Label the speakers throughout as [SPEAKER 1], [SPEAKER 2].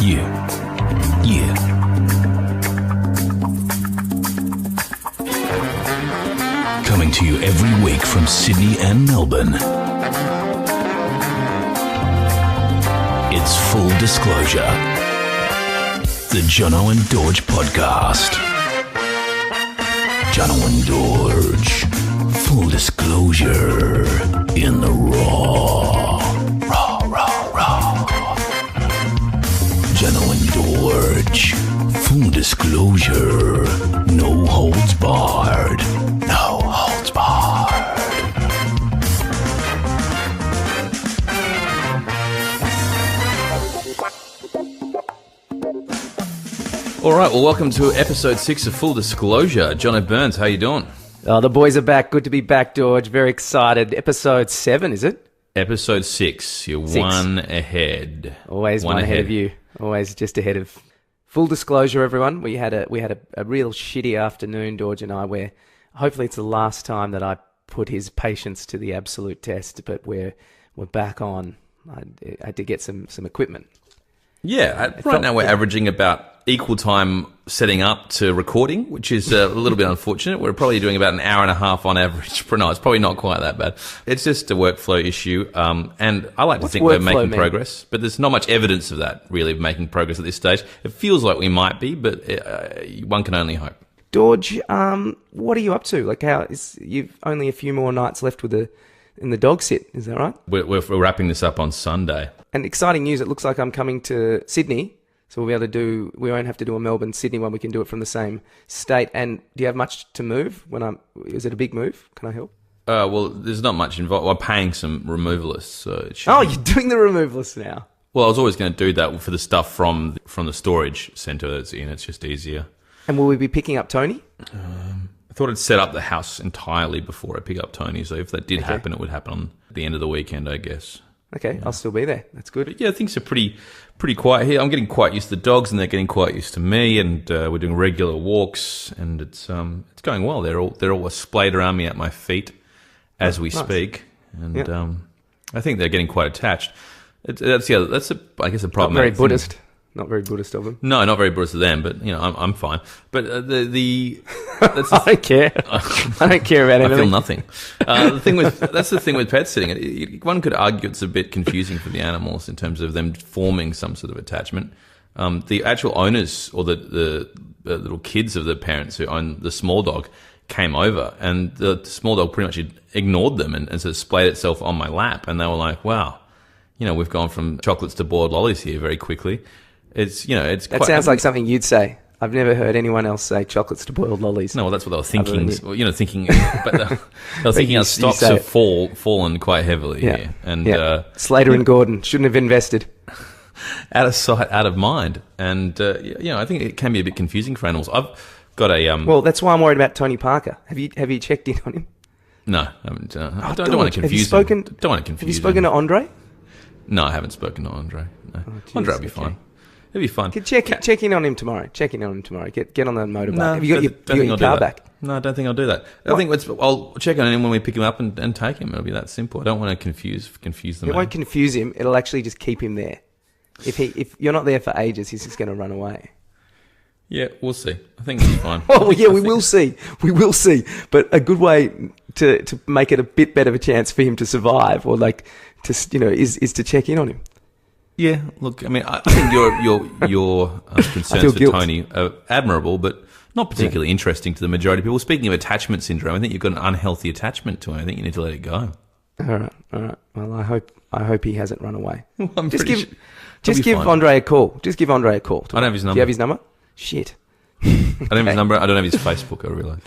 [SPEAKER 1] Yeah. Coming to you every week from Sydney and Melbourne. It's Full Disclosure. The Jono and Dorje podcast. Jono and Dorje. Full disclosure in the raw. Raw. Jono and Dorje. Full disclosure. No holds barred. No holds barred.
[SPEAKER 2] All right, well, welcome to episode 6 of Full Disclosure. Jono Burns, how you doing?
[SPEAKER 3] Oh, the boys are back. Good to be back, Dorje. Very excited. Episode 7, is it?
[SPEAKER 2] Episode 6. You're
[SPEAKER 3] 6.
[SPEAKER 2] One ahead.
[SPEAKER 3] Always one ahead of you. Always just ahead of. Full disclosure, everyone. We had a real shitty afternoon, Dorje and I, where hopefully it's the last time that I put his patience to the absolute test. But we're back on. I had to get some equipment.
[SPEAKER 2] Yeah, right now we're averaging about equal time setting up to recording, which is a little bit unfortunate. We're probably doing about an hour and a half on average per night. It's probably not quite that bad. It's just a workflow issue. And I like to think we're making progress, but there's not much evidence of that, really, of making progress at this stage. It feels like we might be, but one can only hope.
[SPEAKER 3] Dorje, what are you up to? Like, you've only a few more nights left in the dog sit, is that right?
[SPEAKER 2] We're wrapping this up on Sunday.
[SPEAKER 3] And exciting news, it looks like I'm coming to Sydney, so we'll be able to we won't have to do a Melbourne-Sydney one, we can do it from the same state. And do you have much to move? Is it a big move? Can I help?
[SPEAKER 2] Well, there's not much involved. I'm paying some removalists, so it should
[SPEAKER 3] you're doing the removalists now?
[SPEAKER 2] Well, I was always going to do that for the stuff from the storage centre that's in. It's just easier.
[SPEAKER 3] And will we be picking up Tony?
[SPEAKER 2] I thought I'd set up the house entirely before I pick up Tony, so if that did happen, it would happen on the end of the weekend, I guess.
[SPEAKER 3] Okay,
[SPEAKER 2] Yeah.
[SPEAKER 3] It's still be there. That's good.
[SPEAKER 2] But yeah, things are pretty quiet here. I'm getting quite used to the dogs, and they're getting quite used to me. And we're doing regular walks, and it's going well. They're all splayed around me at my feet as we speak, and I think they're getting quite attached. That's I guess a problem.
[SPEAKER 3] Not very Buddhist. Not very Buddhist of them.
[SPEAKER 2] No, not very Buddhist of them, but I'm fine. But
[SPEAKER 3] I don't care. I don't care about anything.
[SPEAKER 2] I feel nothing. That's the thing with pet sitting. One could argue it's a bit confusing for the animals in terms of them forming some sort of attachment. The actual owners or the little kids of the parents who own the small dog came over, and the small dog pretty much ignored them and sort of splayed itself on my lap, and they were like, "Wow, we've gone from chocolates to boiled lollies here very quickly." It's
[SPEAKER 3] that sounds like something you'd say. I've never heard anyone else say chocolates to boiled lollies.
[SPEAKER 2] No, well, that's what they were thinking. But they were thinking our stocks have fallen quite heavily here. And
[SPEAKER 3] Slater and Gordon shouldn't have invested.
[SPEAKER 2] Out of sight, out of mind. And I think it can be a bit confusing for animals. I've got a
[SPEAKER 3] Well, that's why I'm worried about Tony Parker. Have you checked in on him?
[SPEAKER 2] No, I haven't. I don't want to confuse him. Don't want to confuse him.
[SPEAKER 3] Have you spoken to Andre?
[SPEAKER 2] No, I haven't spoken to Andre. No. Andre will be fine. It'll be fun.
[SPEAKER 3] Check in on him tomorrow. Get on the motorbike. No, have you got your car back?
[SPEAKER 2] No, I don't think I'll do that. I'll check on him when we pick him up and take him. It'll be that simple. I don't want to confuse them.
[SPEAKER 3] It won't confuse him. It'll actually just keep him there. If you're not there for ages, he's just going to run away.
[SPEAKER 2] Yeah, we'll see. I think it'll be fine.
[SPEAKER 3] We will see. We will see. But a good way to make it a bit better of a chance for him to survive, or is to check in on him.
[SPEAKER 2] Yeah, look, I mean, I think your concerns for Tony are admirable, but not particularly interesting to the majority of people. Speaking of attachment syndrome, I think you've got an unhealthy attachment to him. I think you need to let it go.
[SPEAKER 3] All right. Well, I hope he hasn't run away.
[SPEAKER 2] Well,
[SPEAKER 3] just give Andre a call. Just give Andre a call.
[SPEAKER 2] I don't have his number.
[SPEAKER 3] Do you have his number? Shit.
[SPEAKER 2] I don't have his number. I don't have his Facebook, I realise.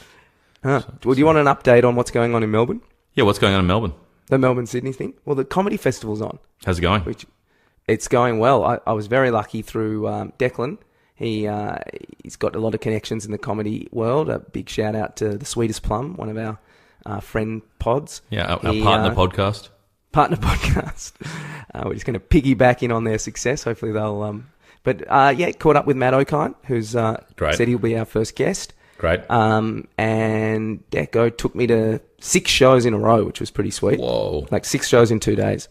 [SPEAKER 3] Well, do you want an update on what's going on in Melbourne?
[SPEAKER 2] Yeah, what's going on in Melbourne?
[SPEAKER 3] The Melbourne-Sydney thing? Well, the Comedy Festival's on.
[SPEAKER 2] How's it going?
[SPEAKER 3] It's going well. I was very lucky through Declan. He's got a lot of connections in the comedy world. A big shout out to the Sweetest Plum, one of our friend pods.
[SPEAKER 2] Yeah, our partner podcast.
[SPEAKER 3] Partner podcast. We're just going to piggyback in on their success. Hopefully they'll... caught up with Matt O'Kine, who's said he'll be our first guest.
[SPEAKER 2] Great.
[SPEAKER 3] And Deco took me to 6 shows in a row, which was pretty sweet.
[SPEAKER 2] Whoa.
[SPEAKER 3] 6 shows in 2 days.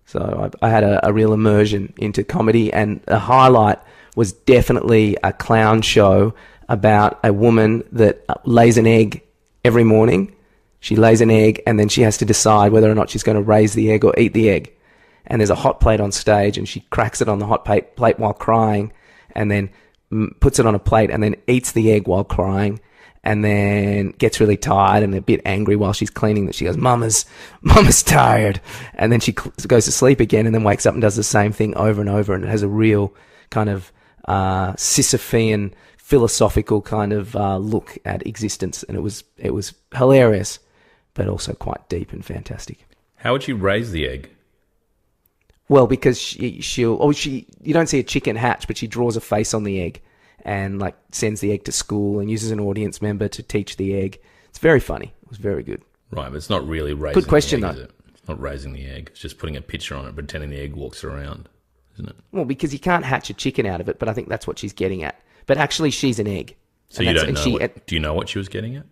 [SPEAKER 3] So I had a real immersion into comedy, and the highlight was definitely a clown show about a woman that lays an egg every morning. She lays an egg, and then she has to decide whether or not she's going to raise the egg or eat the egg. And there's a hot plate on stage, and she cracks it on the hot plate while crying, and then puts it on a plate, and then eats the egg while crying, and then gets really tired and a bit angry while she's cleaning that. She goes, Mama's tired. And then she goes to sleep again, and then wakes up and does the same thing over and over. And it has a real kind of Sisyphean, philosophical kind of look at existence. And it was hilarious, but also quite deep and fantastic.
[SPEAKER 2] How would you raise the egg?
[SPEAKER 3] Well, because you don't see a chicken hatch, but she draws a face on the egg and like sends the egg to school and uses an audience member to teach the egg. It's very funny. It was very good.
[SPEAKER 2] Right, but it's not really raising
[SPEAKER 3] Good question,
[SPEAKER 2] the egg,
[SPEAKER 3] though.
[SPEAKER 2] is it? It's not raising the egg. It's just putting a picture on it, pretending the egg walks around, isn't it?
[SPEAKER 3] Well, because you can't hatch a chicken out of it, but I think that's what she's getting at. But actually, she's an egg.
[SPEAKER 2] So you don't know. Do you know what she was getting at?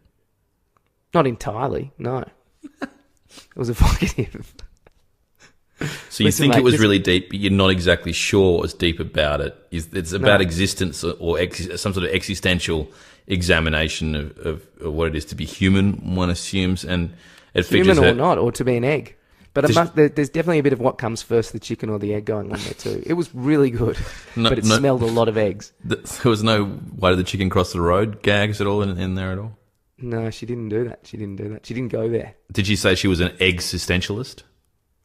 [SPEAKER 3] Not entirely, no. It was evocative.
[SPEAKER 2] So you think it was really deep, but you're not exactly sure what's deep about it. It's about existence or some sort of existential examination of what it is to be human, one assumes, and it features
[SPEAKER 3] human or not, or to be an egg. But there's definitely a bit of what comes first, the chicken or the egg, going on there too. It was really good, but it smelled a lot of eggs.
[SPEAKER 2] There was no "why did the chicken cross the road" gags at all in there at all?
[SPEAKER 3] No, she didn't do that. She didn't go there.
[SPEAKER 2] Did she say she was an existentialist?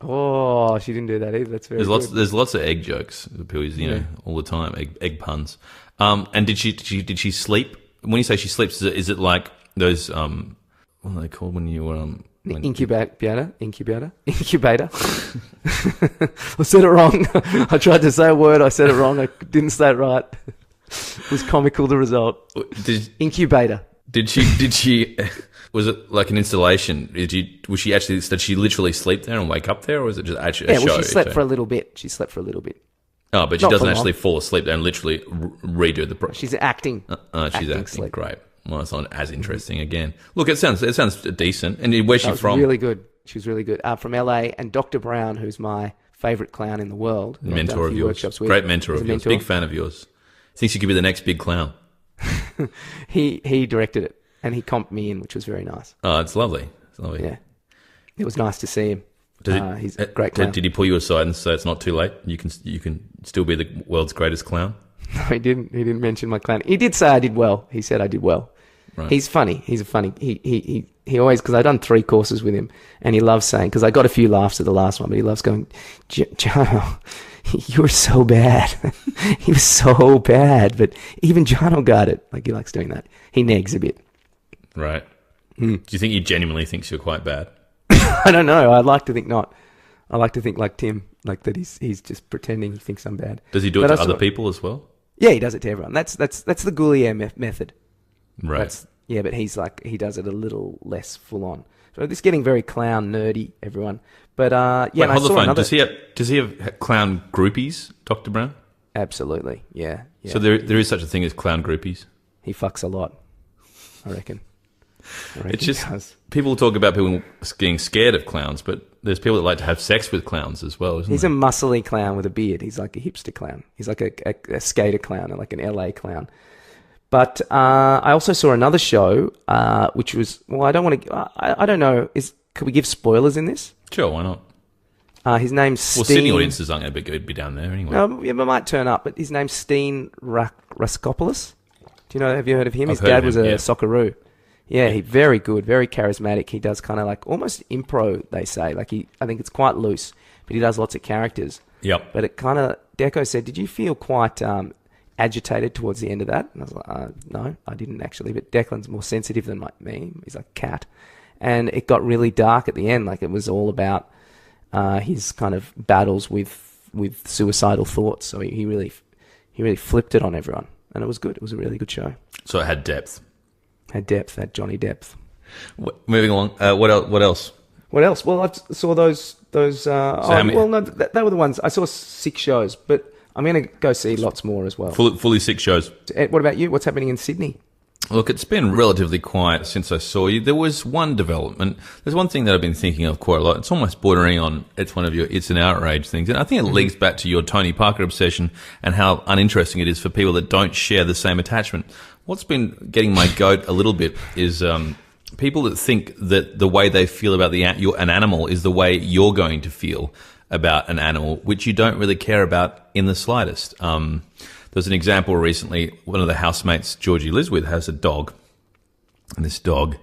[SPEAKER 3] Oh, she didn't do that either. That's very good.
[SPEAKER 2] There's lots of egg jokes that people use, all the time, egg puns. And did she sleep? When you say she sleeps, is it like those what are they called when you
[SPEAKER 3] Incubator. I said it wrong. I tried to say a word. I said it wrong. I didn't say it right. It was comical, the result. Incubator.
[SPEAKER 2] Did she? Was it like an installation? Did she literally sleep there and wake up there, or was it just actually a show?
[SPEAKER 3] Well, she slept for a little bit.
[SPEAKER 2] Oh, but she doesn't actually fall asleep there and literally redo the process.
[SPEAKER 3] She's acting.
[SPEAKER 2] She's acting. Sleep. Great. Well, it's not as interesting again. Look, it sounds decent. And where's she from?
[SPEAKER 3] Really good. She was really good. From LA, and Dr. Brown, who's my favourite clown in the world.
[SPEAKER 2] Mentor of yours. Great mentor of yours. Big fan of yours. Thinks you could be the next big clown.
[SPEAKER 3] He directed it, and he comped me in, which was very nice.
[SPEAKER 2] Oh, it's lovely.
[SPEAKER 3] Yeah. It was nice to see him. He's a great clown.
[SPEAKER 2] Did he pull you aside and say it's not too late? You can still be the world's greatest clown?
[SPEAKER 3] No, he didn't. He didn't mention my clown. He did say I did well. He said I did well. Right. He's funny. He always, because I've done 3 courses with him, and he loves saying, because I got a few laughs at the last one, but he loves going, Jono, you were so bad. He was so bad, but even Jono got it. Like, he likes doing that. He negs a bit.
[SPEAKER 2] Right. Do you think he genuinely thinks you're quite bad?
[SPEAKER 3] I don't know. I'd like to think not. I like to think like Tim, like that he's just pretending he thinks I'm bad.
[SPEAKER 2] Does he do it to other people as well?
[SPEAKER 3] Yeah, he does it to everyone. That's the Goulier method.
[SPEAKER 2] Right.
[SPEAKER 3] But he does it a little less full on. So this is getting very clown nerdy, everyone. But
[SPEAKER 2] Wait, hold the phone. Does he have clown groupies, Dr. Brown?
[SPEAKER 3] Absolutely. Yeah.
[SPEAKER 2] So there is such a thing as clown groupies.
[SPEAKER 3] He fucks a lot, I reckon.
[SPEAKER 2] It's just people talk about people getting scared of clowns, but there's people that like to have sex with clowns as well, isn't
[SPEAKER 3] He's
[SPEAKER 2] there?
[SPEAKER 3] a muscly clown with a beard. He's like a hipster clown. He's like a skater clown, or like an LA clown. But I also saw another show, which was, well, I don't want to, I don't know, could we give spoilers in this?
[SPEAKER 2] Sure, why not?
[SPEAKER 3] His name's Steen.
[SPEAKER 2] Well, Sydney audiences aren't going to be down there anyway.
[SPEAKER 3] No, yeah, but might turn up, but his name's Steen Raskopoulos. Have you heard of him? His
[SPEAKER 2] heard
[SPEAKER 3] dad
[SPEAKER 2] of
[SPEAKER 3] was
[SPEAKER 2] him,
[SPEAKER 3] a
[SPEAKER 2] yeah.
[SPEAKER 3] Socceroo. Yeah, he's very good, very charismatic. He does kind of like almost improv, they say. Like I think it's quite loose, but he does lots of characters.
[SPEAKER 2] Yep.
[SPEAKER 3] But it kind of, Deco said, did you feel quite agitated towards the end of that? And I was like, no, I didn't actually. But Declan's more sensitive than me. He's like a cat. And it got really dark at the end. Like it was all about his kind of battles with suicidal thoughts. So he really flipped it on everyone. And it was good. It was a really good show.
[SPEAKER 2] So it had depth.
[SPEAKER 3] Had Johnny depth.
[SPEAKER 2] Moving along. What else?
[SPEAKER 3] What else? Well, I saw those. They were the ones. I saw 6 shows, but I'm going to go see lots more as well.
[SPEAKER 2] Fully 6 shows.
[SPEAKER 3] What about you? What's happening in Sydney?
[SPEAKER 2] Look, it's been relatively quiet since I saw you. There was one development. There's one thing that I've been thinking of quite a lot. It's almost bordering on, it's one of your it's an outrage things. And I think it links back to your Tony Parker obsession and how uninteresting it is for people that don't share the same attachment. What's been getting my goat a little bit is people that think that the way they feel about an animal is the way you're going to feel about an animal, which you don't really care about in the slightest. There's an example recently, one of the housemates Dorje lives with has a dog, and this dog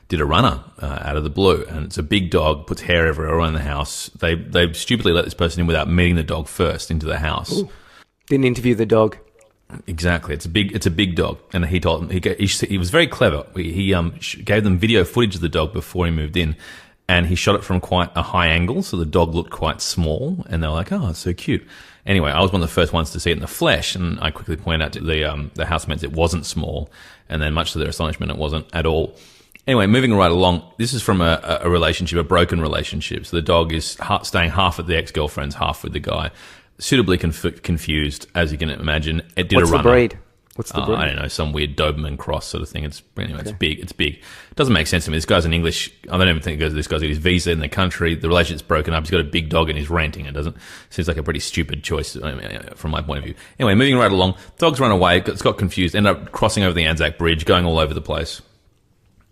[SPEAKER 2] did a runner out of the blue, and it's a big dog, puts hair everywhere around the house. They stupidly let this person in without meeting the dog first into the house.
[SPEAKER 3] Ooh. Didn't interview the dog.
[SPEAKER 2] Exactly, it's a big dog, and he told them he was very clever. He gave them video footage of the dog before he moved in, and he shot it from quite a high angle, so the dog looked quite small, and they were like, "Oh, it's so cute." Anyway, I was one of the first ones to see it in the flesh, and I quickly pointed out to the housemates it wasn't small, and then much to their astonishment, it wasn't at all. Anyway, moving right along, this is from a relationship, a broken relationship. So the dog is staying half at the ex-girlfriend's, half with the guy. Suitably confused, as you can imagine. It did
[SPEAKER 3] What's
[SPEAKER 2] a runner.
[SPEAKER 3] the breed? What's the breed?
[SPEAKER 2] I don't know, some weird Doberman cross sort of thing. It's big. It's big. It doesn't make sense to me. This guy's an English. I don't even think this guy's got his visa in the country. The relationship's broken up. He's got a big dog and he's renting it. Doesn't seems like a pretty stupid choice from my point of view. Anyway, moving right along. Dog's run away. It's got confused. Ended up crossing over the Anzac Bridge, going all over the place.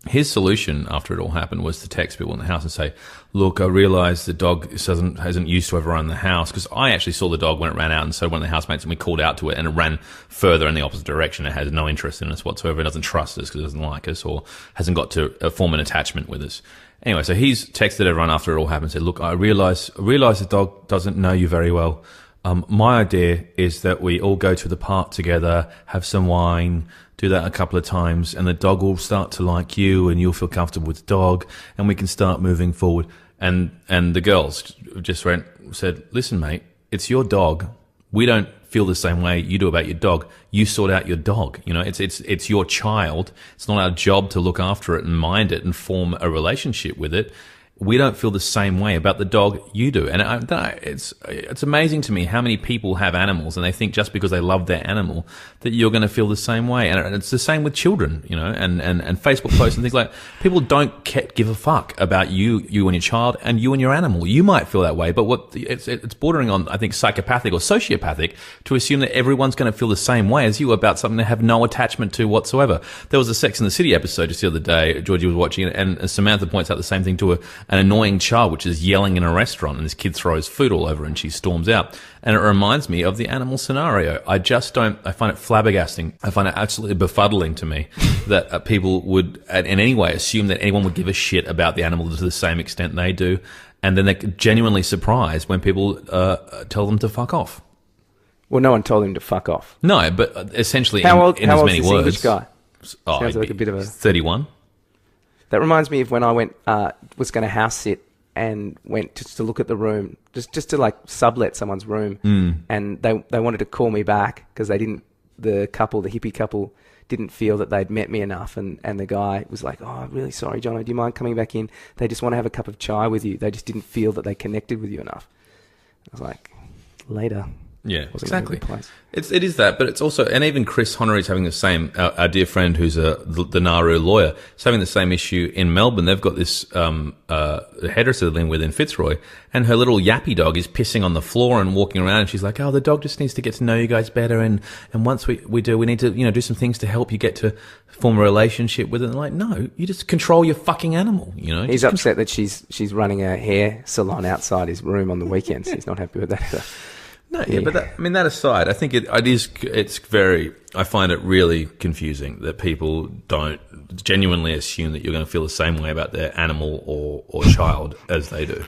[SPEAKER 2] His solution after it all happened was to text people in the house and say, "Look, I realise the dog hasn't used to ever run the house," because I actually saw the dog when it ran out, and so one of the housemates and we called out to it, and it ran further in the opposite direction. It has no interest in us whatsoever. It doesn't trust us because it doesn't like us or hasn't got to form an attachment with us. Anyway, so he's texted everyone after it all happened and said, "Look, I realise the dog doesn't know you very well. My idea is that we all go to the park together, have some wine, do that a couple of times, and the dog will start to like you and you'll feel comfortable with the dog and we can start moving forward." And the girls just said, "Listen, mate, it's your dog. We don't feel the same way you do about your dog. You sort out your dog. You know, it's your child. It's not our job to look after it and mind it and form a relationship with it. We don't feel the same way about the dog you do." And it's amazing to me how many people have animals and they think just because they love their animal that you're going to feel the same way. And it's the same with children, you know, and Facebook posts and things like people don't give a fuck about you and your child and you and your animal. You might feel that way, but it's bordering on, I think, psychopathic or sociopathic to assume that everyone's going to feel the same way as you about something they have no attachment to whatsoever. There was a Sex and the City episode just the other day. Dorje was watching it, and Samantha points out the same thing to an annoying child, which is yelling in a restaurant, and this kid throws food all over and she storms out. And it reminds me of the animal scenario. I find it flabbergasting. I find it absolutely befuddling to me that people would in any way assume that anyone would give a shit about the animal to the same extent they do. And then they're genuinely surprised when people tell them to fuck off.
[SPEAKER 3] Well, no one told him to fuck off.
[SPEAKER 2] No, but essentially
[SPEAKER 3] in
[SPEAKER 2] as many words.
[SPEAKER 3] English guy?
[SPEAKER 2] Sounds
[SPEAKER 3] like a bit of a
[SPEAKER 2] 31.
[SPEAKER 3] That reminds me of when I was going to house sit and went just to look at the room, just to like sublet someone's room, and they wanted to call me back because the hippie couple didn't feel that they'd met me enough, and the guy was like, "Oh, I'm really sorry, Jono, do you mind coming back in? They just want to have a cup of chai with you. They just didn't feel that they connected with you enough." I was like, later.
[SPEAKER 2] Yeah, exactly. It is that, but it's also, and even Chris Honnery's having the same, our dear friend who's the Nauru lawyer, is having the same issue in Melbourne. They've got this hairdresser living with in Fitzroy, and her little yappy dog is pissing on the floor and walking around, and she's like, "Oh, the dog just needs to get to know you guys better, and once we need to, do some things to help you get to form a relationship with it." And like, no, you just control your fucking animal,
[SPEAKER 3] He's upset that she's running a hair salon outside his room on the weekends. He's not happy with that either.
[SPEAKER 2] No, yeah, but that aside, I think I find it really confusing that people don't genuinely assume that you're going to feel the same way about their animal or child as they do.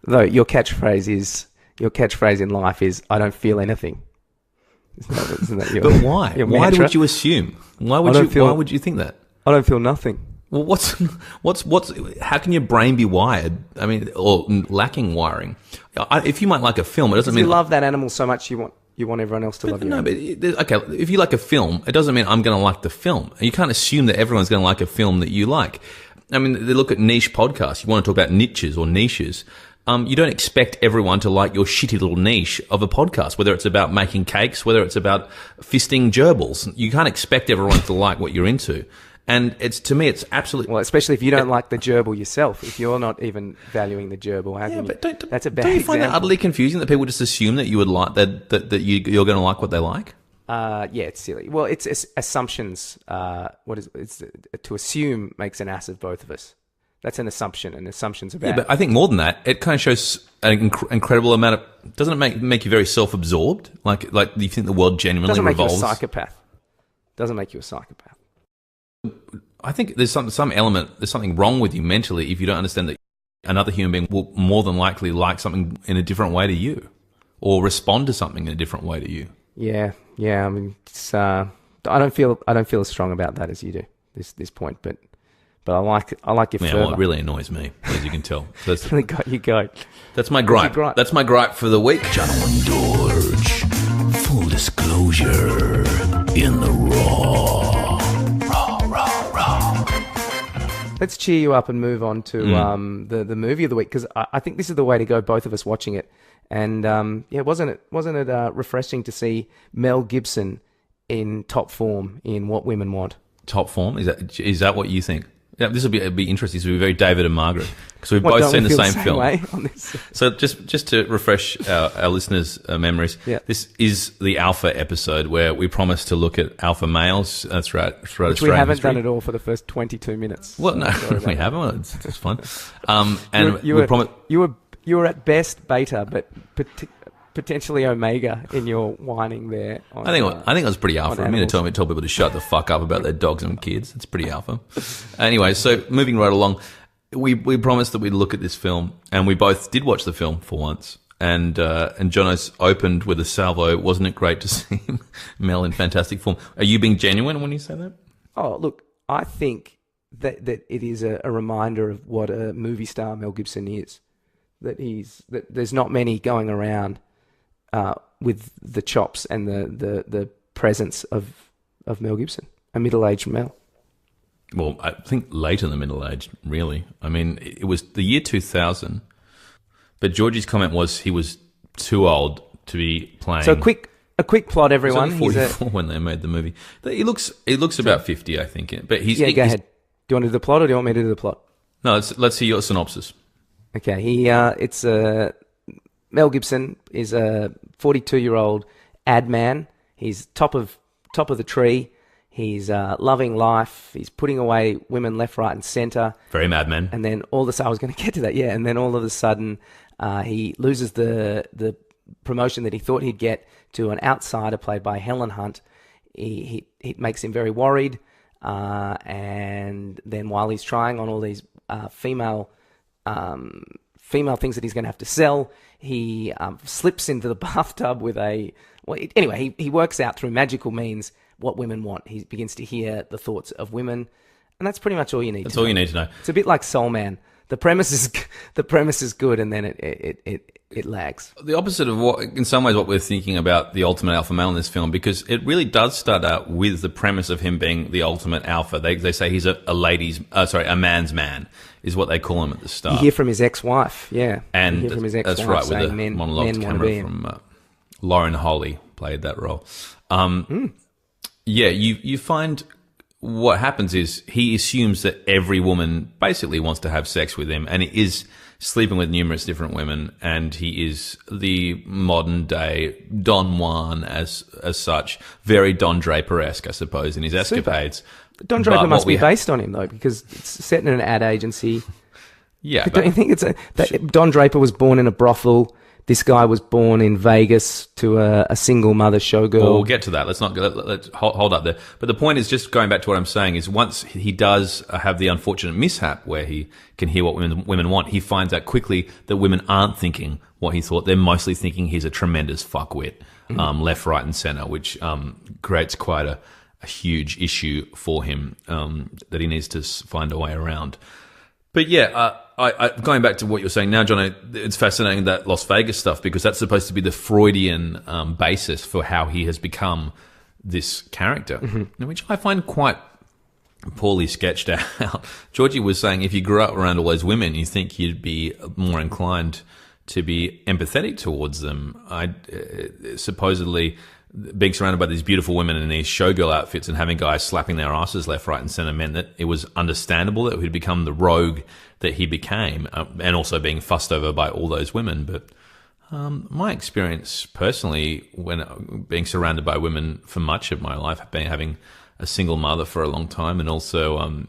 [SPEAKER 3] Though your catchphrase in life is, "I don't feel anything." Isn't that your,
[SPEAKER 2] but why?
[SPEAKER 3] Your
[SPEAKER 2] why
[SPEAKER 3] mantra?
[SPEAKER 2] would you assume? Why would you think that?
[SPEAKER 3] I don't feel nothing.
[SPEAKER 2] Well, how can your brain be wired? I mean, or lacking wiring? If you might like a film, it doesn't mean
[SPEAKER 3] you love that animal so much you want everyone else to love you.
[SPEAKER 2] No, but okay, if you like a film, it doesn't mean I'm going to like the film. You can't assume that everyone's going to like a film that you like. I mean, they look at niche podcasts. You want to talk about niches or niches. you don't expect everyone to like your shitty little niche of a podcast, whether it's about making cakes, whether it's about fisting gerbils. You can't expect everyone to like what you're into. And to me, it's absolutely...
[SPEAKER 3] Well, especially if you don't like the gerbil yourself. If you're not even valuing the gerbil, how can you... That's a bad
[SPEAKER 2] Don't you find
[SPEAKER 3] example.
[SPEAKER 2] that utterly confusing that people just assume that you would like, that you're going to like what they like?
[SPEAKER 3] Yeah, it's silly. Well, it's assumptions. To assume makes an ass of both of us. That's an assumption, and assumptions are bad.
[SPEAKER 2] Yeah, but I think more than that, it kind of shows an incredible amount of... Doesn't it make you very self-absorbed? Like you think the world genuinely revolves?
[SPEAKER 3] Doesn't make you a psychopath. Doesn't make you a psychopath.
[SPEAKER 2] I think there's something wrong with you mentally if you don't understand that another human being will more than likely like something in a different way to you, or respond to something in a different way to you.
[SPEAKER 3] Yeah. I mean, it's, I don't feel as strong about that as you do. This point, but I like your fervour.
[SPEAKER 2] Well, it really annoys me, as you can tell. So that's,
[SPEAKER 3] really got you going.
[SPEAKER 2] That's my gripe. That's my gripe for the week.
[SPEAKER 1] Jono and Dorje, full disclosure in the raw.
[SPEAKER 3] Let's cheer you up and move on to the movie of the week, because I think this is the way to go. Both of us watching it, and wasn't it refreshing to see Mel Gibson in top form in What Women Want?
[SPEAKER 2] Top form? Is that what you think? Yeah, this will be interesting. This will be very David and Margaret, because we've both seen the same film.
[SPEAKER 3] Way on this?
[SPEAKER 2] So just to refresh our listeners' memories, this is the Alpha episode where we promised to look at alpha males throughout Australian history.
[SPEAKER 3] We haven't done it all for the first 22 minutes.
[SPEAKER 2] Well, no, we haven't. Well, it's fun. And
[SPEAKER 3] you were at best beta, but potentially omega in your whining there.
[SPEAKER 2] I think it was pretty alpha. I mean, tell people to shut the fuck up about their dogs and kids. It's pretty alpha. Anyway, so moving right along, we promised that we'd look at this film, and we both did watch the film for once. And Jono's opened with a salvo. Wasn't it great to see Mel in fantastic form? Are you being genuine when you say that?
[SPEAKER 3] Oh, look, I think that it is a reminder of what a movie star Mel Gibson is. That there's not many going around with the chops and the presence of Mel Gibson, a middle-aged Mel.
[SPEAKER 2] Well, I think later than middle-aged, really. I mean, it was the year 2000, but Georgie's comment was he was too old to be playing.
[SPEAKER 3] So a quick plot, everyone.
[SPEAKER 2] He's 44 when they made the movie. He looks about 50, I think. But he's...
[SPEAKER 3] Yeah, go ahead. Do you want to do the plot, or do you want me to do the plot?
[SPEAKER 2] No, let's hear your synopsis.
[SPEAKER 3] Okay, Mel Gibson is a 42-year-old ad man. He's top of the tree. He's loving life. He's putting away women left, right, and centre.
[SPEAKER 2] Very madman.
[SPEAKER 3] And then I was going to get to that, yeah. And then all of a sudden, he loses the promotion that he thought he'd get to an outsider played by Helen Hunt. It makes him very worried. And then while he's trying on all these female things that he's going to have to sell, he slips into the bathtub with anyway, he works out through magical means what women want. He begins to hear the thoughts of women, and that's pretty much all you need to know.
[SPEAKER 2] That's all you need to know.
[SPEAKER 3] It's a bit like Soul Man. The premise is good, and then it lags.
[SPEAKER 2] The opposite of in some ways, what we're thinking about the ultimate alpha male in this film, because it really does start out with the premise of him being the ultimate alpha. They say he's a man's man, is what they call him at the start.
[SPEAKER 3] You hear from his ex-wife, yeah.
[SPEAKER 2] And
[SPEAKER 3] you hear from his ex-wife
[SPEAKER 2] that's right, with the
[SPEAKER 3] men
[SPEAKER 2] monologue camera from Lauren Holly played that role. Yeah, you find what happens is he assumes that every woman basically wants to have sex with him, and he is sleeping with numerous different women, and he is the modern day Don Juan as such, very Don Draper-esque, I suppose, in his escapades.
[SPEAKER 3] Don Draper must be based on him though, because it's set in an ad agency.
[SPEAKER 2] Yeah,
[SPEAKER 3] don't you think Don Draper was born in a brothel? This guy was born in Vegas to a single mother showgirl.
[SPEAKER 2] Well, we'll get to that. Let's hold up there. But the point is, just going back to what I'm saying, is once he does have the unfortunate mishap where he can hear what women want, he finds out quickly that women aren't thinking what he thought. They're mostly thinking he's a tremendous fuckwit, left, right, and centre, which creates quite a huge issue for him that he needs to find a way around. But yeah, going back to what you're saying now, Jono, it's fascinating, that Las Vegas stuff, because that's supposed to be the Freudian basis for how he has become this character, which I find quite poorly sketched out. Dorje was saying if you grew up around all those women, you think you'd be more inclined to be empathetic towards them. Supposedly being surrounded by these beautiful women in these showgirl outfits and having guys slapping their asses left, right, and centre meant that it was understandable that he'd become the rogue that he became, and also being fussed over by all those women. But my experience personally, when being surrounded by women for much of my life, being having a single mother for a long time, and also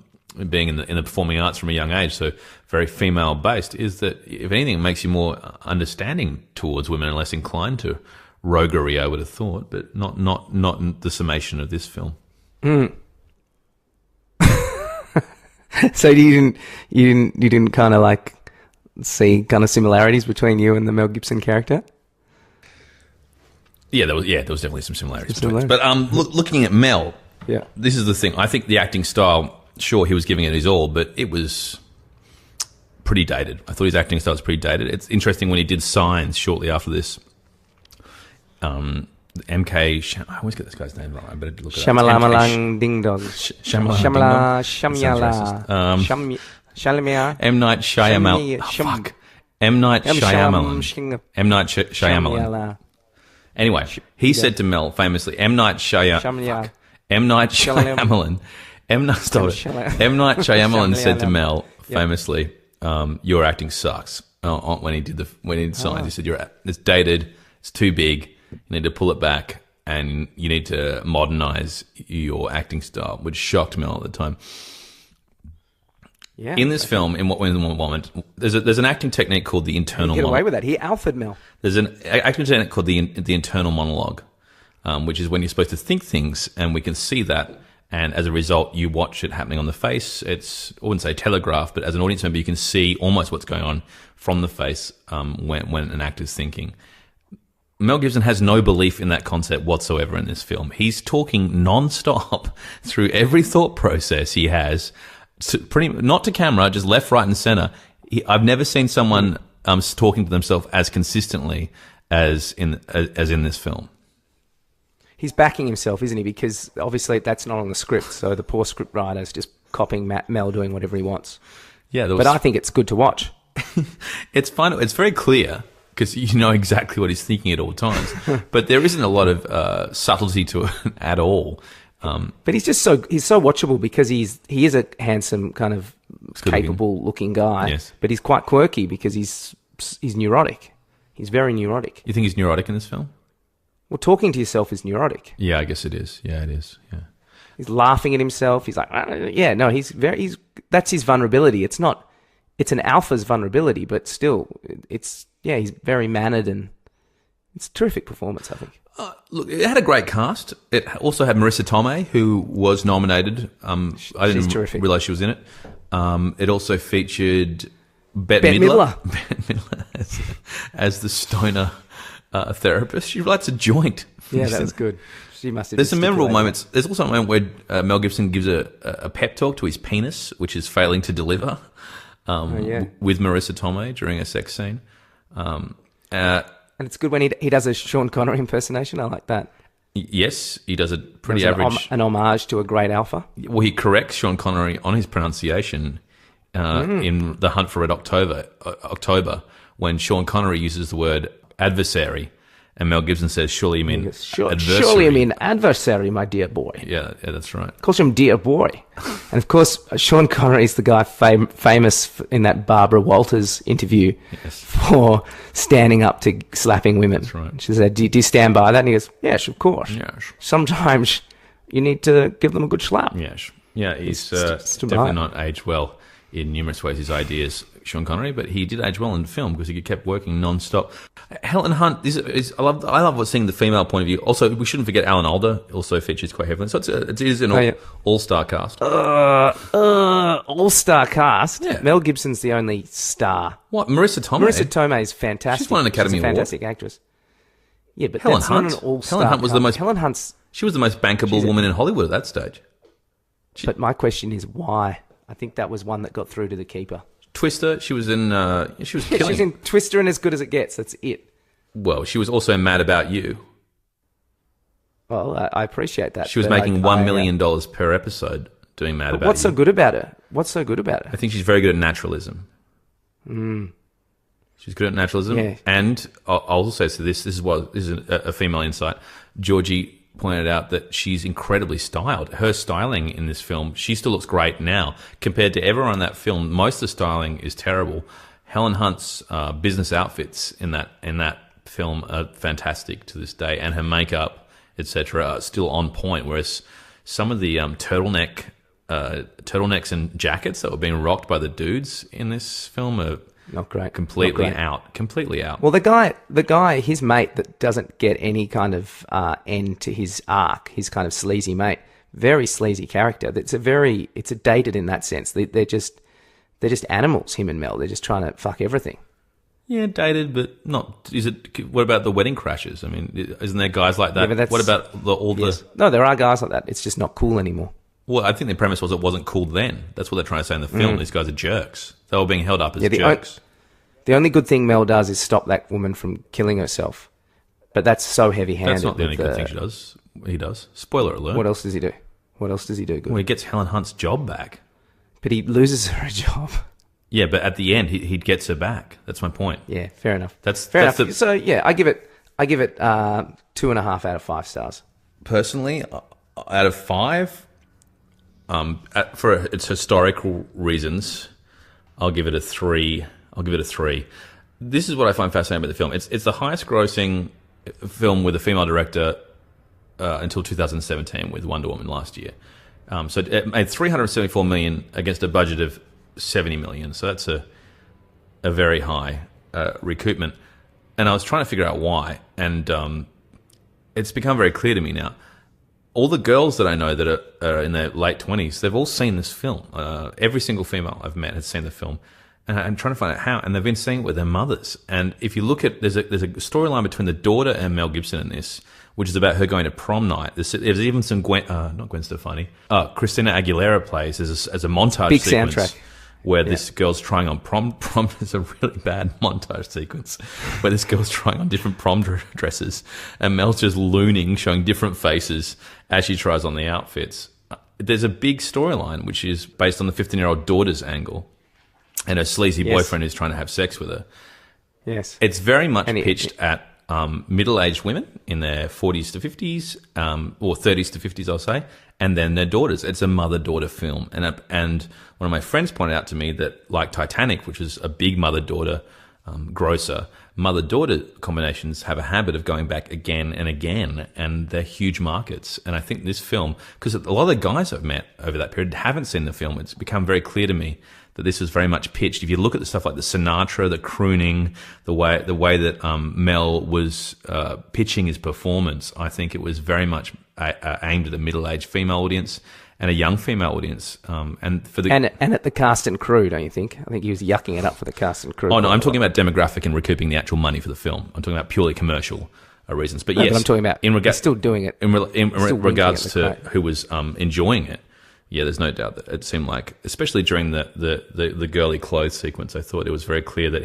[SPEAKER 2] being in the performing arts from a young age, so very female based, is that if anything, it makes you more understanding towards women and less inclined to roguery, I would have thought, but not in the summation of this film.
[SPEAKER 3] So you didn't kind of like see kind of similarities between you and the Mel Gibson character?
[SPEAKER 2] Yeah, there was definitely some similarities. But looking at Mel,
[SPEAKER 3] yeah,
[SPEAKER 2] this is the thing. I think the acting style, sure, he was giving it his all, but it was pretty dated. I thought his acting style was pretty dated. It's interesting when he did Signs shortly after this. MK, I always get this guy's name wrong. I better look it up.
[SPEAKER 3] Shamalamalang Ding Dong. Shamala Shalamia.
[SPEAKER 2] M. Night Shyamalan. Fuck. M. Night Shyamalan. M. Night Shyamalan. Anyway, he said to Mel famously, M. Night Shyamalan. M. Night Shyamalan. M. Night Shyamalan said to Mel famously, "Your acting sucks." When he did Signs, he said, "It's dated. It's too big. You need to pull it back, and you need to modernize your acting style," which shocked Mel at the time.
[SPEAKER 3] Yeah.
[SPEAKER 2] In this film, in one moment, there's an acting technique called the internal.
[SPEAKER 3] Get away with that. He alphaed Mel.
[SPEAKER 2] There's an acting technique called the internal monologue, which is when you're supposed to think things, and we can see that. And as a result, you watch it happening on the face. I wouldn't say telegraphed, but as an audience member, you can see almost what's going on from the face when an actor's thinking. Mel Gibson has no belief in that concept whatsoever in this film. He's talking non-stop through every thought process he has, not to camera, just left, right, and centre. I've never seen someone talking to themselves as consistently as in this film.
[SPEAKER 3] He's backing himself, isn't he? Because obviously that's not on the script, so the poor script writer's just copying Mel doing whatever he wants.
[SPEAKER 2] Yeah,
[SPEAKER 3] but I think it's good to watch.
[SPEAKER 2] It's fun. It's very clear, because you know exactly what he's thinking at all times. But there isn't a lot of subtlety to it at all.
[SPEAKER 3] But he's just so watchable because he is a handsome, kind of capable looking guy.
[SPEAKER 2] Yes.
[SPEAKER 3] But he's quite quirky because he's neurotic. He's very neurotic.
[SPEAKER 2] You think he's neurotic in this film?
[SPEAKER 3] Well, talking to yourself is neurotic.
[SPEAKER 2] Yeah, I guess it is. Yeah, it is. Yeah.
[SPEAKER 3] He's laughing at himself. He's like, yeah, no, that's his vulnerability. It's an alpha's vulnerability, but still, he's very mannered, and it's a terrific performance, I think.
[SPEAKER 2] Look, it had a great cast. It also had Marissa Tomei, who was nominated. I didn't realise she was in it. It also featured Bette Midler. Bette Midler as the stoner therapist. She lights a joint.
[SPEAKER 3] Yeah, that was good. She must have.
[SPEAKER 2] There's some memorable moments. There's also a moment where Mel Gibson gives a pep talk to his penis, which is failing to deliver, with Marissa Tomei during a sex scene.
[SPEAKER 3] And it's good when he does a Sean Connery impersonation. I like that.
[SPEAKER 2] Yes, he does a pretty average...
[SPEAKER 3] An homage to a great alpha.
[SPEAKER 2] Well, he corrects Sean Connery on his pronunciation in The Hunt for Red October, when Sean Connery uses the word adversary, and Mel Gibson says, "Surely you mean adversary."
[SPEAKER 3] Surely you mean adversary, my dear boy.
[SPEAKER 2] Yeah, that's right.
[SPEAKER 3] Calls him dear boy. And of course, Sean Connery is the guy famous in that Barbara Walters interview for standing up to slapping women.
[SPEAKER 2] That's right.
[SPEAKER 3] She said, do you stand by that? And he goes, yes, of course.
[SPEAKER 2] Yes.
[SPEAKER 3] Sometimes you need to give them a good slap.
[SPEAKER 2] Yes. Yeah, he's definitely not aged well in numerous ways, his ideas, Sean Connery, but he did age well in film because he kept working non-stop. Helen Hunt, I love seeing the female point of view. Also, we shouldn't forget Alan Alda also features quite heavily. So it is an all-star cast.
[SPEAKER 3] All-star cast?
[SPEAKER 2] Yeah.
[SPEAKER 3] Mel Gibson's the only star.
[SPEAKER 2] What? Marissa Tomei?
[SPEAKER 3] Marissa Tomei is fantastic.
[SPEAKER 2] She's won an Academy Award.
[SPEAKER 3] Fantastic actress. Yeah, but
[SPEAKER 2] Helen
[SPEAKER 3] that's
[SPEAKER 2] Hunt?
[SPEAKER 3] not an all-star.
[SPEAKER 2] Helen Hunt was the most...
[SPEAKER 3] Helen Hunt's...
[SPEAKER 2] She was the most bankable woman in Hollywood at that stage.
[SPEAKER 3] But my question is why? I think that was one that got through to the keeper.
[SPEAKER 2] Twister, she was in... she was killing.
[SPEAKER 3] She's in Twister and As Good As It Gets. That's it.
[SPEAKER 2] Well, she was also Mad About You.
[SPEAKER 3] Well, I appreciate that.
[SPEAKER 2] She was making $1 million per episode doing Mad About
[SPEAKER 3] What's
[SPEAKER 2] You.
[SPEAKER 3] so good about her? What's so good about her?
[SPEAKER 2] I think she's very good at naturalism. She's good at naturalism.
[SPEAKER 3] Yeah.
[SPEAKER 2] And I'll also say this is a female insight. Dorje pointed out that she's incredibly styled. Her styling in this film, she still looks great now. Compared to everyone in that film, most of the styling is terrible. Helen Hunt's business outfits in that film are fantastic to this day, and her makeup, etc., are still on point, whereas some of the turtlenecks and jackets that were being rocked by the dudes in this film are
[SPEAKER 3] Not great.
[SPEAKER 2] completely
[SPEAKER 3] Not great.
[SPEAKER 2] out. Completely out.
[SPEAKER 3] Well, the guy, his mate that doesn't get any kind of end to his arc, his kind of sleazy mate, very sleazy character. It's a dated in that sense. They're just animals. Him and Mel. They're just trying to fuck everything.
[SPEAKER 2] Yeah, dated, but not. Is it? What about the Wedding Crashers? I mean, isn't there guys like that?
[SPEAKER 3] Yeah, but that's-
[SPEAKER 2] what about the?
[SPEAKER 3] No, there are guys like that. It's just not cool anymore.
[SPEAKER 2] Well, I think the premise was it wasn't cool then. That's what they're trying to say in the film. These guys are jerks. They were being held up as jerks.
[SPEAKER 3] The only good thing Mel does is stop that woman from killing herself. But that's so heavy-handed.
[SPEAKER 2] That's not the only good thing she does. He does. Spoiler alert.
[SPEAKER 3] What else does he do? What else does he do good?
[SPEAKER 2] Well, he gets Helen Hunt's job back.
[SPEAKER 3] But he loses her a job.
[SPEAKER 2] Yeah, but at the end, he gets her back. That's my point.
[SPEAKER 3] Yeah, fair enough.
[SPEAKER 2] That's
[SPEAKER 3] fair
[SPEAKER 2] that's
[SPEAKER 3] enough. So yeah, I give it 2.5 out of 5 stars.
[SPEAKER 2] Personally, out of 5, for its historical reasons, I'll give it a 3. This is what I find fascinating about the film. It's the highest grossing film with a female director until 2017 with Wonder Woman last year. So it made $374 million against a budget of $70 million. So that's a very high recoupment. And I was trying to figure out why. And it's become very clear to me now. All the girls that I know that are in their late 20s, they've all seen this film. Every single female I've met has seen the film. And I'm trying to find out how. And they've been seeing it with their mothers. And if you look at, there's a storyline between the daughter and Mel Gibson in this, which is about her going to prom night. There's even some not Gwen Stefani. Christina Aguilera plays as a montage
[SPEAKER 3] Big
[SPEAKER 2] sequence
[SPEAKER 3] soundtrack.
[SPEAKER 2] where this girl's trying on prom. Prom is a really bad montage sequence where this girl's trying on different prom dresses, and Mel's just looning, showing different faces as she tries on the outfits. There's a big storyline which is based on the 15-year-old daughter's angle and her sleazy boyfriend who's trying to have sex with her.
[SPEAKER 3] Yes.
[SPEAKER 2] It's very much pitched at middle-aged women in their 40s to 50s, or 30s to 50s, I'll say, and then their daughters. It's a mother-daughter film. And one of my friends pointed out to me that, like Titanic, which is a big mother-daughter grosser, mother-daughter combinations have a habit of going back again and again, and they're huge markets. And I think this film, because a lot of the guys I've met over that period haven't seen the film, it's become very clear to me that this was very much pitched. If you look at the stuff like the Sinatra, the crooning, the way that Mel was pitching his performance, I think it was very much aimed at a middle-aged female audience and a young female audience. And at
[SPEAKER 3] the cast and crew, don't you think? I think he was yucking it up for the cast and crew.
[SPEAKER 2] Oh no, I'm talking about demographic and recouping the actual money for the film. I'm talking about purely commercial reasons. But yes,
[SPEAKER 3] but I'm talking about they're still doing it.
[SPEAKER 2] In regards to who was enjoying it. Yeah, there's no doubt that it seemed like, especially during the girly clothes sequence, I thought it was very clear that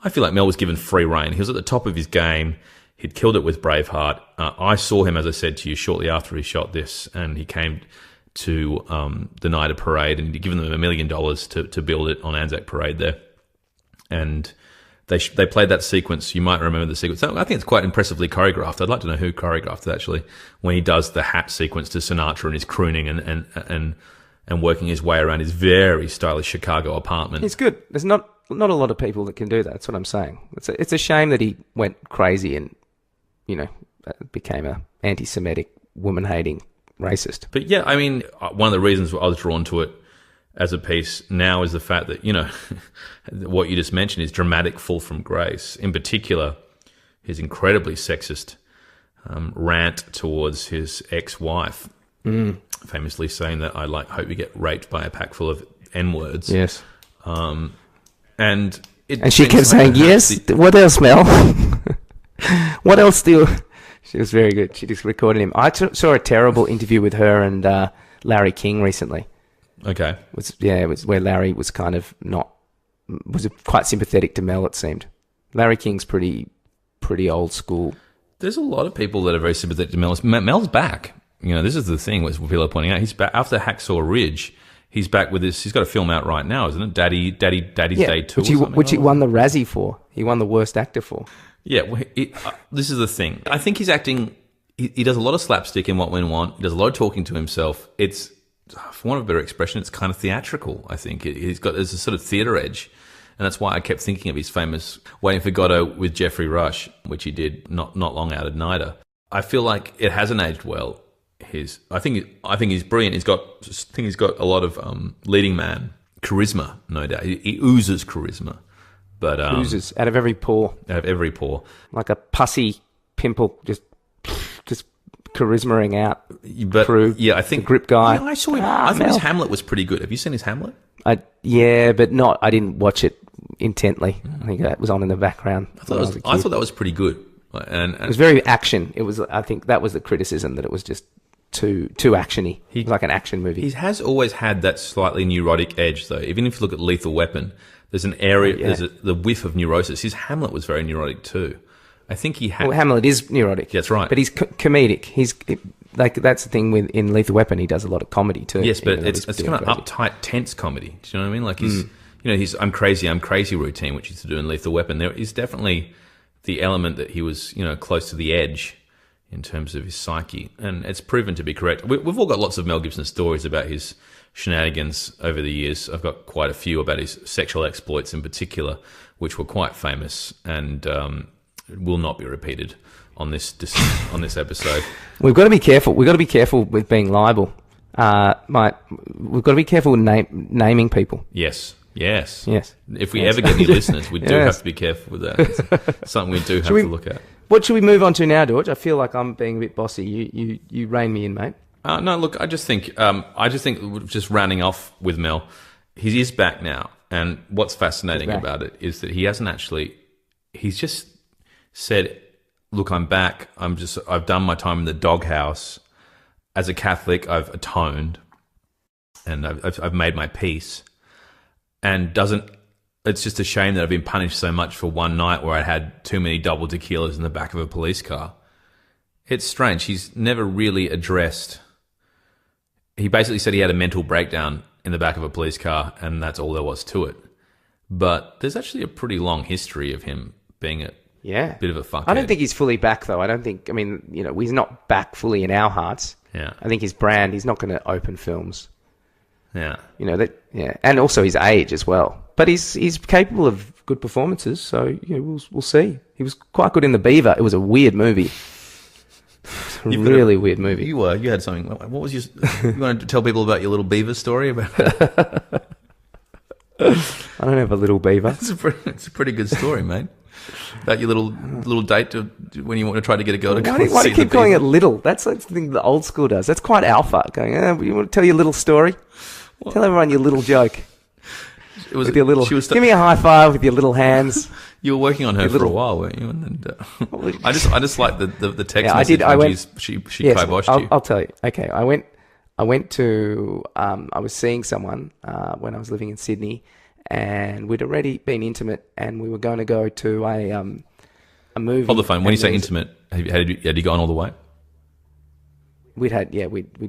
[SPEAKER 2] I feel like Mel was given free rein. He was at the top of his game. He'd killed it with Braveheart. I saw him, as I said to you, shortly after he shot this, and he came to the night of parade, and he'd given them $1 million to build it on Anzac Parade there. And they played that sequence. You might remember the sequence. I think it's quite impressively choreographed. I'd like to know who choreographed it, actually, when he does the hat sequence to Sinatra and his crooning and working his way around his very stylish Chicago apartment.
[SPEAKER 3] It's good. There's not a lot of people that can do that. That's what I'm saying. It's a shame that he went crazy and, became a anti-Semitic, woman-hating racist.
[SPEAKER 2] But yeah, I mean, one of the reasons I was drawn to it as a piece now is the fact that, what you just mentioned is dramatic fall from grace. In particular, his incredibly sexist rant towards his ex-wife, famously saying that I hope you get raped by a pack full of N-words.
[SPEAKER 3] Yes.
[SPEAKER 2] And
[SPEAKER 3] she kept saying, yes, what else, Mel? What else do you... She was very good. She just recorded him. I saw a terrible interview with her and Larry King recently.
[SPEAKER 2] Okay.
[SPEAKER 3] It was where Larry was kind of was quite sympathetic to Mel, it seemed. Larry King's pretty old school.
[SPEAKER 2] There's a lot of people that are very sympathetic to Mel. Mel's back. This is the thing, what people are pointing out. He's back after Hacksaw Ridge. He's back with this. He's got a film out right now, isn't it? Daddy's Day 2
[SPEAKER 3] which he won the Razzie for. He won the worst actor for.
[SPEAKER 2] Yeah, well, this is the thing. I think he's acting. He does a lot of slapstick in What Women Want. He does a lot of talking to himself. It's, for want of a better expression, it's kind of theatrical. I think there's a sort of theatre edge, and that's why I kept thinking of his famous Waiting for Godot with Geoffrey Rush, which he did not long out of NIDA. I feel like it hasn't aged well. I think he's brilliant. He's got a lot of leading man charisma, no doubt. He oozes charisma, but
[SPEAKER 3] oozes out of every pore.
[SPEAKER 2] Out of every pore,
[SPEAKER 3] like a pussy pimple, just charismaing out.
[SPEAKER 2] But
[SPEAKER 3] through
[SPEAKER 2] I think
[SPEAKER 3] the grip guy.
[SPEAKER 2] Yeah, I saw him. I thought his Hamlet was pretty good. Have you seen his Hamlet?
[SPEAKER 3] But not. I didn't watch it intently. I think that was on in the background.
[SPEAKER 2] I thought that was pretty good. And
[SPEAKER 3] it was very action. It was. I think that was the criticism, that it was just too actiony. It was like an action movie.
[SPEAKER 2] He has always had that slightly neurotic edge, though. Even if you look at Lethal Weapon, there's an area. There's the whiff of neurosis. His Hamlet was very neurotic too. I think he had.
[SPEAKER 3] Well, Hamlet is neurotic.
[SPEAKER 2] That's right.
[SPEAKER 3] But he's comedic. That's the thing in Lethal Weapon. He does a lot of comedy too.
[SPEAKER 2] Yes, but it's kind of uptight, tense comedy. Do you know what I mean? Like his I'm crazy routine, which he used to do in Lethal Weapon. There is definitely the element that he was, close to the edge in terms of his psyche, and it's proven to be correct. We've all got lots of Mel Gibson stories about his shenanigans over the years. I've got quite a few about his sexual exploits in particular, which were quite famous and will not be repeated on this episode.
[SPEAKER 3] We've got to be careful. We've got to be careful with being liable. We've got to be careful with naming people.
[SPEAKER 2] Yes. If we ever get any listeners, we do have to be careful with that. It's something we do have to look at.
[SPEAKER 3] What should we move on to now, Dorje? I feel like I'm being a bit bossy. You rein me in, mate.
[SPEAKER 2] No, look, I just think just rounding off with Mel, he is back now, and what's fascinating about it is that he hasn't actually. He's just said, "Look, I'm back. I've done my time in the doghouse. As a Catholic, I've atoned, and I've made my peace." And it's just a shame that I've been punished so much for one night where I had too many double tequilas in the back of a police car. It's strange. He's never really addressed. He basically said he had a mental breakdown in the back of a police car, and that's all there was to it. But there's actually a pretty long history of him being a bit of a fuckhead.
[SPEAKER 3] I don't think he's fully back, though. He's not back fully in our hearts.
[SPEAKER 2] Yeah.
[SPEAKER 3] I think his brand, he's not going to open films.
[SPEAKER 2] Yeah.
[SPEAKER 3] And also his age as well. But he's capable of good performances, so we'll see. He was quite good in The Beaver. It was a weird movie. Weird movie.
[SPEAKER 2] You had something. What was you wanted to tell people about your little beaver story about?
[SPEAKER 3] I don't have a little beaver.
[SPEAKER 2] It's a pretty good story, mate. About your little date when you want to try to get a girl to go.
[SPEAKER 3] Why do you keep calling it little? That's the thing the old school does. That's quite alpha. Going, you want to tell your little story? Well, tell everyone your little joke. With your little. Give me a high five with your little hands.
[SPEAKER 2] You were working on her for a while, weren't you? And I just like the text message.
[SPEAKER 3] I did.
[SPEAKER 2] She kiboshed you.
[SPEAKER 3] I'll tell you. Okay, I went to. I was seeing someone when I was living in Sydney. And we'd already been intimate, and we were going to go to a movie.
[SPEAKER 2] Hold the phone. When you say intimate, had you gone all the way?
[SPEAKER 3] We'd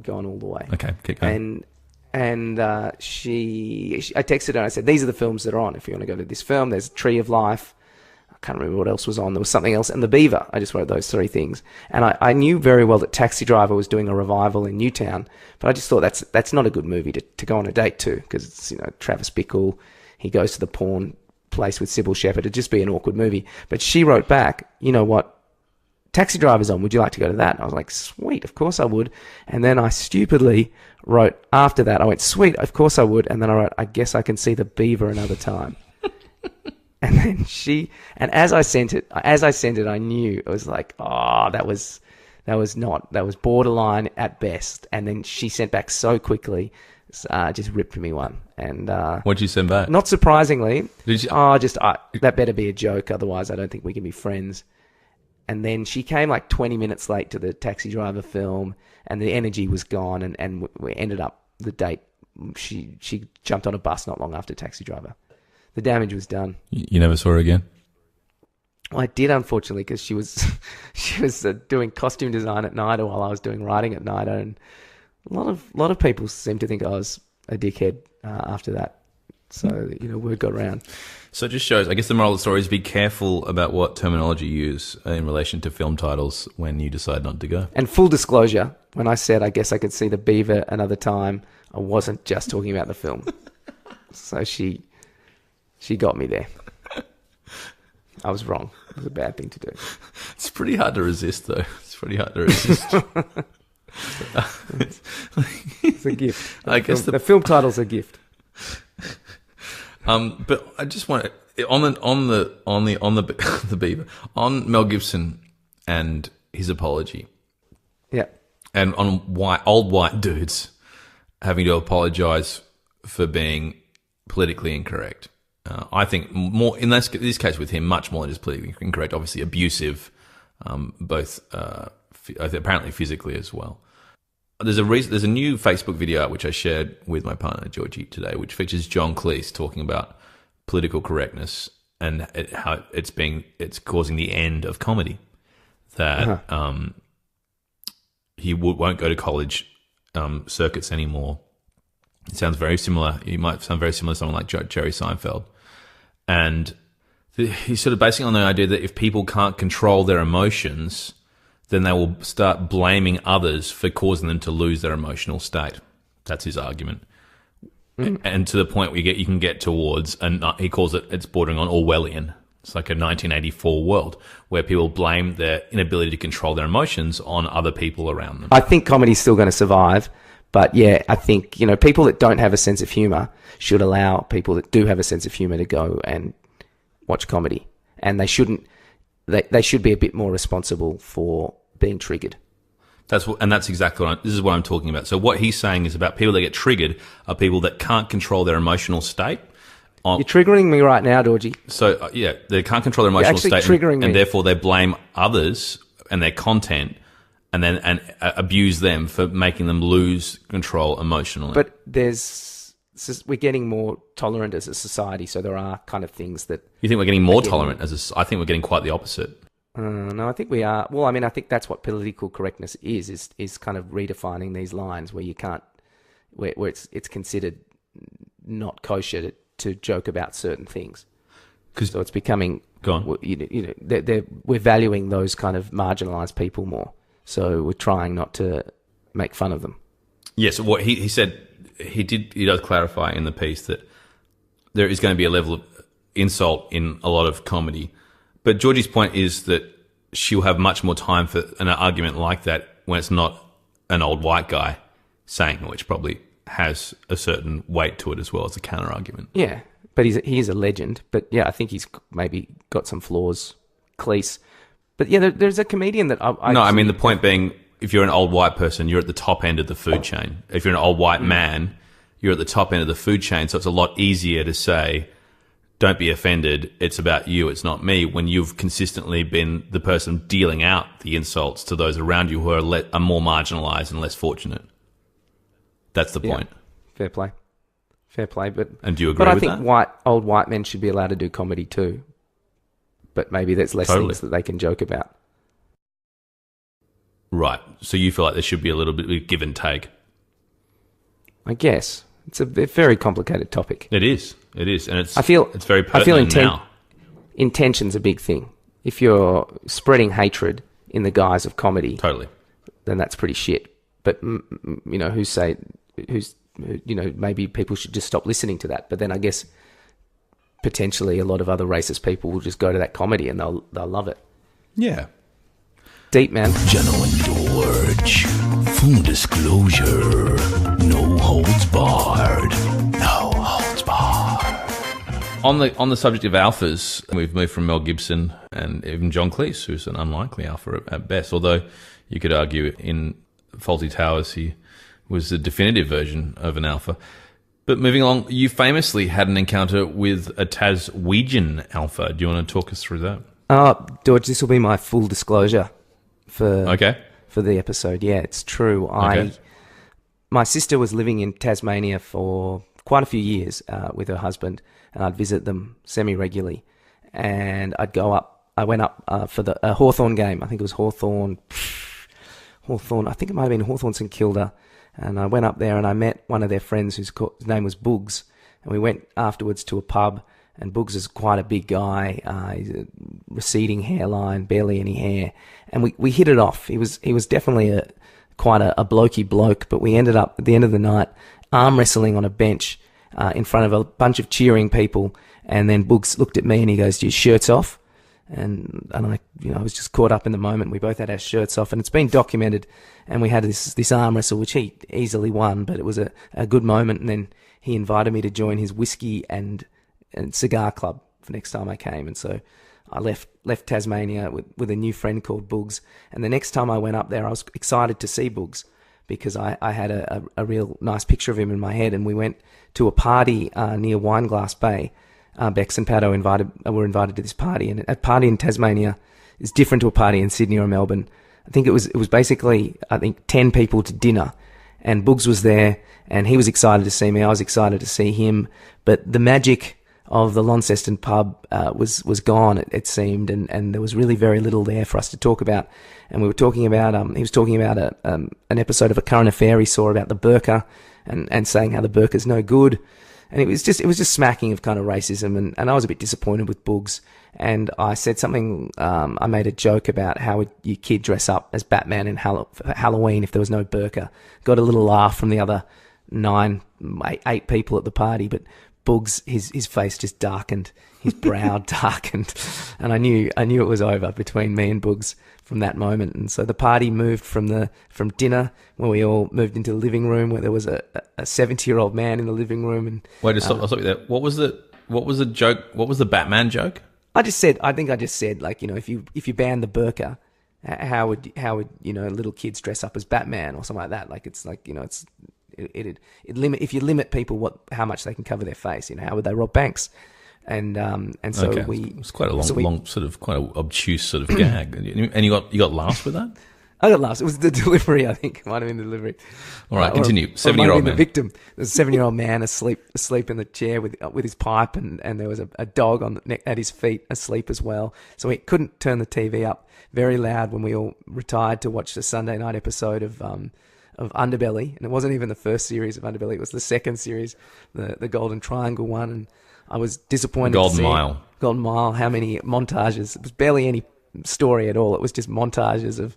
[SPEAKER 3] gone all the way.
[SPEAKER 2] Okay, keep going.
[SPEAKER 3] And I texted her and I said, "These are the films that are on. If you want to go to this film, there's Tree of Life. I can't remember what else was on. There was something else, and The Beaver. I just wrote those three things. And I knew very well that Taxi Driver was doing a revival in Newtown, but I just thought that's not a good movie to go on a date to, because it's Travis Bickle. He goes to the porn place with Sybil Shepherd. It'd just be an awkward movie. But she wrote back, you know what? Taxi Driver's on. Would you like to go to that? And I was like, sweet, of course I would. And then I stupidly wrote after that, I went, sweet, of course I would. And then I wrote, I guess I can see The Beaver another time. And then as I sent it, I knew it was like, that was borderline at best. And then she sent back so quickly, just ripped me one. And
[SPEAKER 2] what'd you send back?
[SPEAKER 3] Not surprisingly, that better be a joke, otherwise I don't think we can be friends. And then she came like 20 minutes late to the Taxi Driver film, and the energy was gone, and we ended up the date. She jumped on a bus not long after Taxi Driver. The damage was done.
[SPEAKER 2] You never saw her again?
[SPEAKER 3] Well, I did, unfortunately, because she she was doing costume design at night, or while I was doing writing at night, and a lot of people seemed to think I was a dickhead after that. So word got around.
[SPEAKER 2] So it just shows, I guess the moral of the story is be careful about what terminology you use in relation to film titles when you decide not to go.
[SPEAKER 3] And full disclosure, when I said I guess I could see the beaver another time, I wasn't just talking about the film. So she got me there. I was wrong. It was a bad thing to do.
[SPEAKER 2] It's pretty hard to resist, though. It's pretty hard to resist.
[SPEAKER 3] It's a gift.
[SPEAKER 2] I guess
[SPEAKER 3] the film title's a gift.
[SPEAKER 2] But I just want to, on the beaver, on Mel Gibson and his apology.
[SPEAKER 3] Yeah.
[SPEAKER 2] And on old white dudes having to apologize for being politically incorrect. I think more in this case with him, much more than just politically incorrect. Obviously abusive, both apparently physically as well. There's a new Facebook video out which I shared with my partner Dorje today, which features John Cleese talking about political correctness and how it's causing the end of comedy. That he won't go to college circuits anymore. It sounds very similar. He might sound very similar to someone like Jerry Seinfeld. And he's sort of basing on the idea that if people can't control their emotions, then they will start blaming others for causing them to lose their emotional state. That's his argument. And to the point where you can get towards, and he calls it's bordering on Orwellian. It's like a 1984 world where people blame their inability to control their emotions on other people around them.
[SPEAKER 3] I think comedy's still going to survive, but yeah, I think, people that don't have a sense of humour should allow people that do have a sense of humour to go and watch comedy. And they shouldn't, they should be a bit more responsible for being triggered.
[SPEAKER 2] That's exactly this is what I'm talking about. So what he's saying is about people that get triggered are people that can't control their emotional state.
[SPEAKER 3] You're triggering me right now, Dorje.
[SPEAKER 2] So they can't control their emotional state,
[SPEAKER 3] triggering
[SPEAKER 2] and
[SPEAKER 3] me.
[SPEAKER 2] therefore they blame others and their content, and abuse them for making them lose control emotionally.
[SPEAKER 3] But we're getting more tolerant as a society, so there are kind of things that...
[SPEAKER 2] You think we're getting more tolerant I think we're getting quite the opposite.
[SPEAKER 3] No, I think we are. Well, I mean, I think that's what political correctness is kind of redefining these lines where you can't, where it's considered not kosher to joke about certain things. So it's becoming...
[SPEAKER 2] Go on.
[SPEAKER 3] We're valuing those kind of marginalised people more. So we're trying not to make fun of them.
[SPEAKER 2] Yes, what he said, he does clarify in the piece that there is going to be a level of insult in a lot of comedy. But Georgie's point is that she'll have much more time for an argument like that when it's not an old white guy saying, which probably has a certain weight to it as well as a counter argument.
[SPEAKER 3] Yeah, but he is a legend. But yeah, I think he's maybe got some flaws, Cleese. But yeah, there's a comedian that I
[SPEAKER 2] mean, the point being, if you're an old white person, you're at the top end of the food chain. If you're an old white man, you're at the top end of the food chain. So it's a lot easier to say, don't be offended, it's about you, it's not me, when you've consistently been the person dealing out the insults to those around you who are more marginalised and less fortunate. That's the point.
[SPEAKER 3] Fair play.
[SPEAKER 2] And do you agree with that?
[SPEAKER 3] But I think old white men should be allowed to do comedy too. But maybe there's less things that they can joke about. Right.
[SPEAKER 2] So you feel like there should be a little bit of give and take?
[SPEAKER 3] I guess. It's a very complicated topic.
[SPEAKER 2] It is. And it's very pertinent now.
[SPEAKER 3] Intention's a big thing. If you're spreading hatred in the guise of comedy,
[SPEAKER 2] totally,
[SPEAKER 3] then that's pretty shit. But maybe people should just stop listening to that. But then I guess potentially a lot of other racist people will just go to that comedy and they'll love it.
[SPEAKER 2] Yeah.
[SPEAKER 3] Deep, man.
[SPEAKER 1] Jono and Dorje. Full disclosure. No holds barred. No holds barred.
[SPEAKER 2] On the subject of alphas, we've moved from Mel Gibson and even John Cleese, who's an unlikely alpha at best, although you could argue in Fawlty Towers he was the definitive version of an alpha. But moving along, you famously had an encounter with a Taswegian alpha. Do you want to talk us through that?
[SPEAKER 3] Dorje, this will be my full disclosure for the episode. Yeah, it's true.
[SPEAKER 2] Okay.
[SPEAKER 3] My sister was living in Tasmania for quite a few years with her husband, and I'd visit them semi-regularly. And I'd go up I went up for the Hawthorn game. I think it was Hawthorn. I think it might have been Hawthorn St Kilda. And I went up there and I met one of their friends his name was Boogs. And we went afterwards to a pub. And Boogs is quite a big guy. He's a receding hairline, barely any hair. And we hit it off. He was definitely quite a blokey bloke. But we ended up at the end of the night arm wrestling on a bench in front of a bunch of cheering people. And then Boogs looked at me and he goes, "Do your shirts off?" And I, I was just caught up in the moment. We both had our shirts off, and it's been documented. And we had this arm wrestle, which he easily won, but it was a good moment. And then he invited me to join his whiskey and cigar club for next time I came. And so I left Tasmania with a new friend called Boogs. And the next time I went up there, I was excited to see Boogs because I had a real nice picture of him in my head. And we went to a party near Wineglass Bay. Bex and Pato were invited to this party, and a party in Tasmania is different to a party in Sydney or Melbourne. I think it was basically 10 people to dinner, and Boogs was there, and he was excited to see me. I was excited to see him, but the magic of the Launceston pub was gone. It seemed, and there was really very little there for us to talk about. And we were talking about he was talking about an episode of A Current Affair he saw about the burqa, and saying how the burqa's no good. And it was just smacking of kind of racism, and I was a bit disappointed with Boogs. And I said something, I made a joke about how would your kid dress up as Batman in Halloween if there was no burqa. Got a little laugh from the other 8 people at the party, but Boogs, his face just darkened, his brow darkened, and I knew it was over between me and Boogs from that moment. And so the party moved from dinner, where we all moved into the living room, where there was a 70-year-old man in the living room. And
[SPEAKER 2] wait, I'll stop you there. What was the joke? What was the Batman joke?
[SPEAKER 3] I think I just said, like, if you ban the burqa, how would little kids dress up as Batman or something like that? Like, it's like, it limit, if you limit people how much they can cover their face, how would they rob banks? And so
[SPEAKER 2] okay. It's quite a long sort of quite an obtuse sort of gag. And you got laughs with that?
[SPEAKER 3] I got laughs. It was the delivery, I think. It might have been the delivery.
[SPEAKER 2] All right, continue. 70-year-old man.
[SPEAKER 3] The victim. There's a 7-year-old man asleep in the chair with his pipe, and there was a dog at his feet asleep as well. So we couldn't turn the TV up very loud when we all retired to watch the Sunday night episode of Underbelly. And it wasn't even the first series of Underbelly. It was the second series, the Golden Triangle one. And I was disappointed to see Golden Mile, how many montages. It was barely any story at all. It was just montages of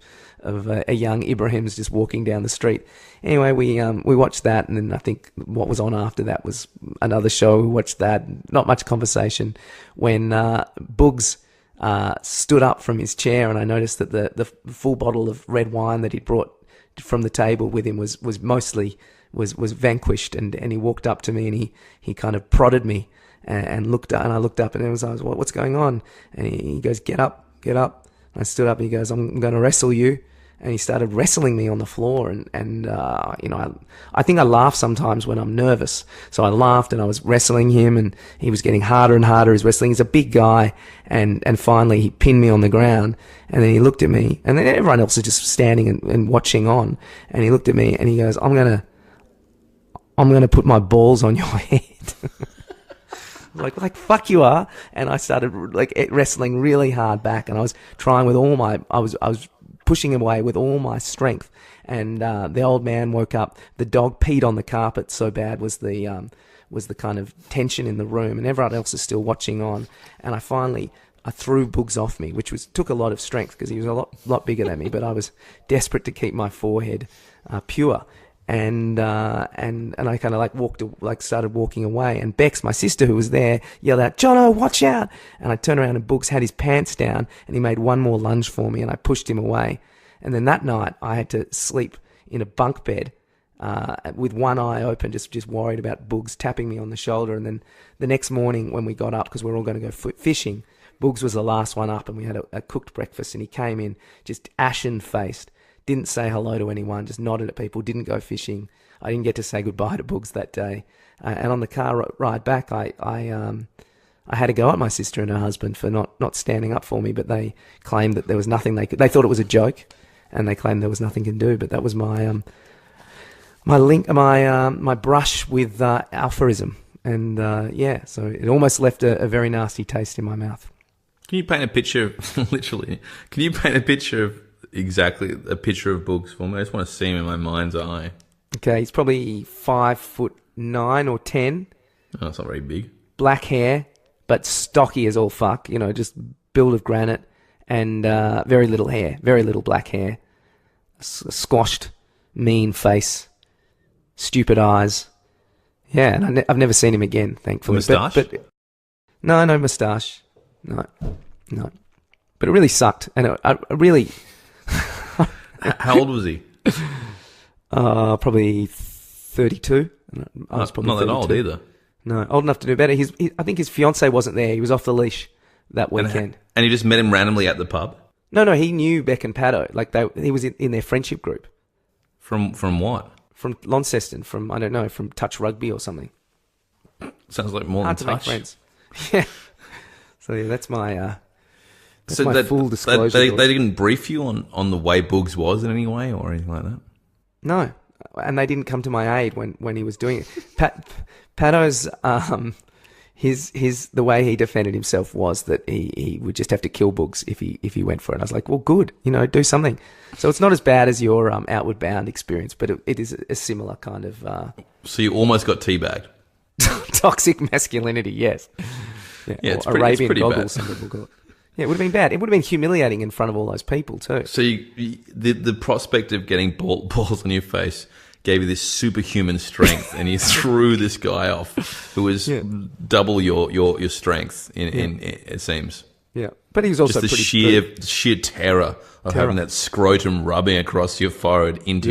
[SPEAKER 3] a young Ibrahim's just walking down the street. Anyway, we watched that, and then I think what was on after that was another show. We watched that. Not much conversation. When Boogs stood up from his chair, and I noticed that the full bottle of red wine that he'd brought from the table with him was vanquished, and he walked up to me and he kind of prodded me and looked up, and I looked up, and I was what's going on? And he goes, get up. And I stood up, and he goes, I'm going to wrestle you. And he started wrestling me on the floor, and I think I laugh sometimes when I'm nervous. So I laughed, and I was wrestling him, and he was getting harder and harder. His wrestling. He's a big guy, and finally he pinned me on the ground, and then he looked at me, and then everyone else is just standing and watching on, and he looked at me, and he goes, I'm gonna put my balls on your head. Like fuck you are. And I started wrestling really hard back, and I was trying with all my, I was pushing him away with all my strength. And the old man woke up. The dog peed on the carpet, so bad was the kind of tension in the room, and everyone else is still watching on. And I threw Boogs off me, which took a lot of strength because he was a lot bigger than me, but I was desperate to keep my forehead pure. And I kind of started walking away, and Bex, my sister who was there, yelled out, "Jono, watch out!" And I turned around, and Boogs had his pants down, and he made one more lunge for me, and I pushed him away. And then that night I had to sleep in a bunk bed with one eye open, just worried about Boogs tapping me on the shoulder. And then the next morning when we got up, because we were all going to go fishing, Boogs was the last one up, and we had a cooked breakfast, and he came in just ashen-faced. Didn't say hello to anyone, just nodded at people, didn't go fishing. I didn't get to say goodbye to Boogs that day. And on the car ride back, I had to go at my sister and her husband for not standing up for me, but they claimed that there was nothing they thought it was a joke, and they claimed there was nothing to do. But that was my my brush with alphaism. And so it almost left a very nasty taste in my mouth.
[SPEAKER 2] Can you paint a picture, literally, can you paint a picture of exactly a picture of Boogs for me? I just want to see him in my mind's eye.
[SPEAKER 3] Okay, he's probably 5'9" or 10.
[SPEAKER 2] Oh, it's not very big.
[SPEAKER 3] Black hair, but stocky as all fuck. You know, just build of granite, and very little hair, very little black hair. Squashed, mean face, stupid eyes. Yeah, and I've never seen him again, thankfully.
[SPEAKER 2] Moustache?
[SPEAKER 3] But no moustache. No. But it really sucked, and I really.
[SPEAKER 2] How old was he?
[SPEAKER 3] Probably 32. I was probably
[SPEAKER 2] not that
[SPEAKER 3] 32.
[SPEAKER 2] old either.
[SPEAKER 3] No, old enough to do better. I think his fiance wasn't there. He was off the leash that weekend.
[SPEAKER 2] And you just met him randomly at the pub?
[SPEAKER 3] No, he knew Beck and Paddo. Like he was in their friendship group.
[SPEAKER 2] From what?
[SPEAKER 3] From Launceston, from Touch Rugby or something.
[SPEAKER 2] Sounds like more
[SPEAKER 3] Hard
[SPEAKER 2] than
[SPEAKER 3] to
[SPEAKER 2] touch.
[SPEAKER 3] make friends. Yeah. So yeah, that's my full
[SPEAKER 2] They
[SPEAKER 3] disclosure.
[SPEAKER 2] didn't brief you on the way Boogs was in any way or anything like that?
[SPEAKER 3] No, and they didn't come to my aid when he was doing it. Paddo's the way he defended himself was that he would just have to kill Boogs if he went for it. I was like, well, good, do something. So it's not as bad as your Outward Bound experience, but it is a similar kind of
[SPEAKER 2] So you almost got teabagged.
[SPEAKER 3] toxic masculinity. Yes,
[SPEAKER 2] Yeah, it's
[SPEAKER 3] Arabian
[SPEAKER 2] pretty
[SPEAKER 3] goggles.
[SPEAKER 2] bad.
[SPEAKER 3] Some people call it. Yeah, it would have been bad. It would have been humiliating in front of all those people too.
[SPEAKER 2] So the prospect of getting balls on your face gave you this superhuman strength, and you threw this guy off who was double your strength. In it seems.
[SPEAKER 3] Yeah, but he was also
[SPEAKER 2] just the sheer terror of having that scrotum rubbing across your forehead into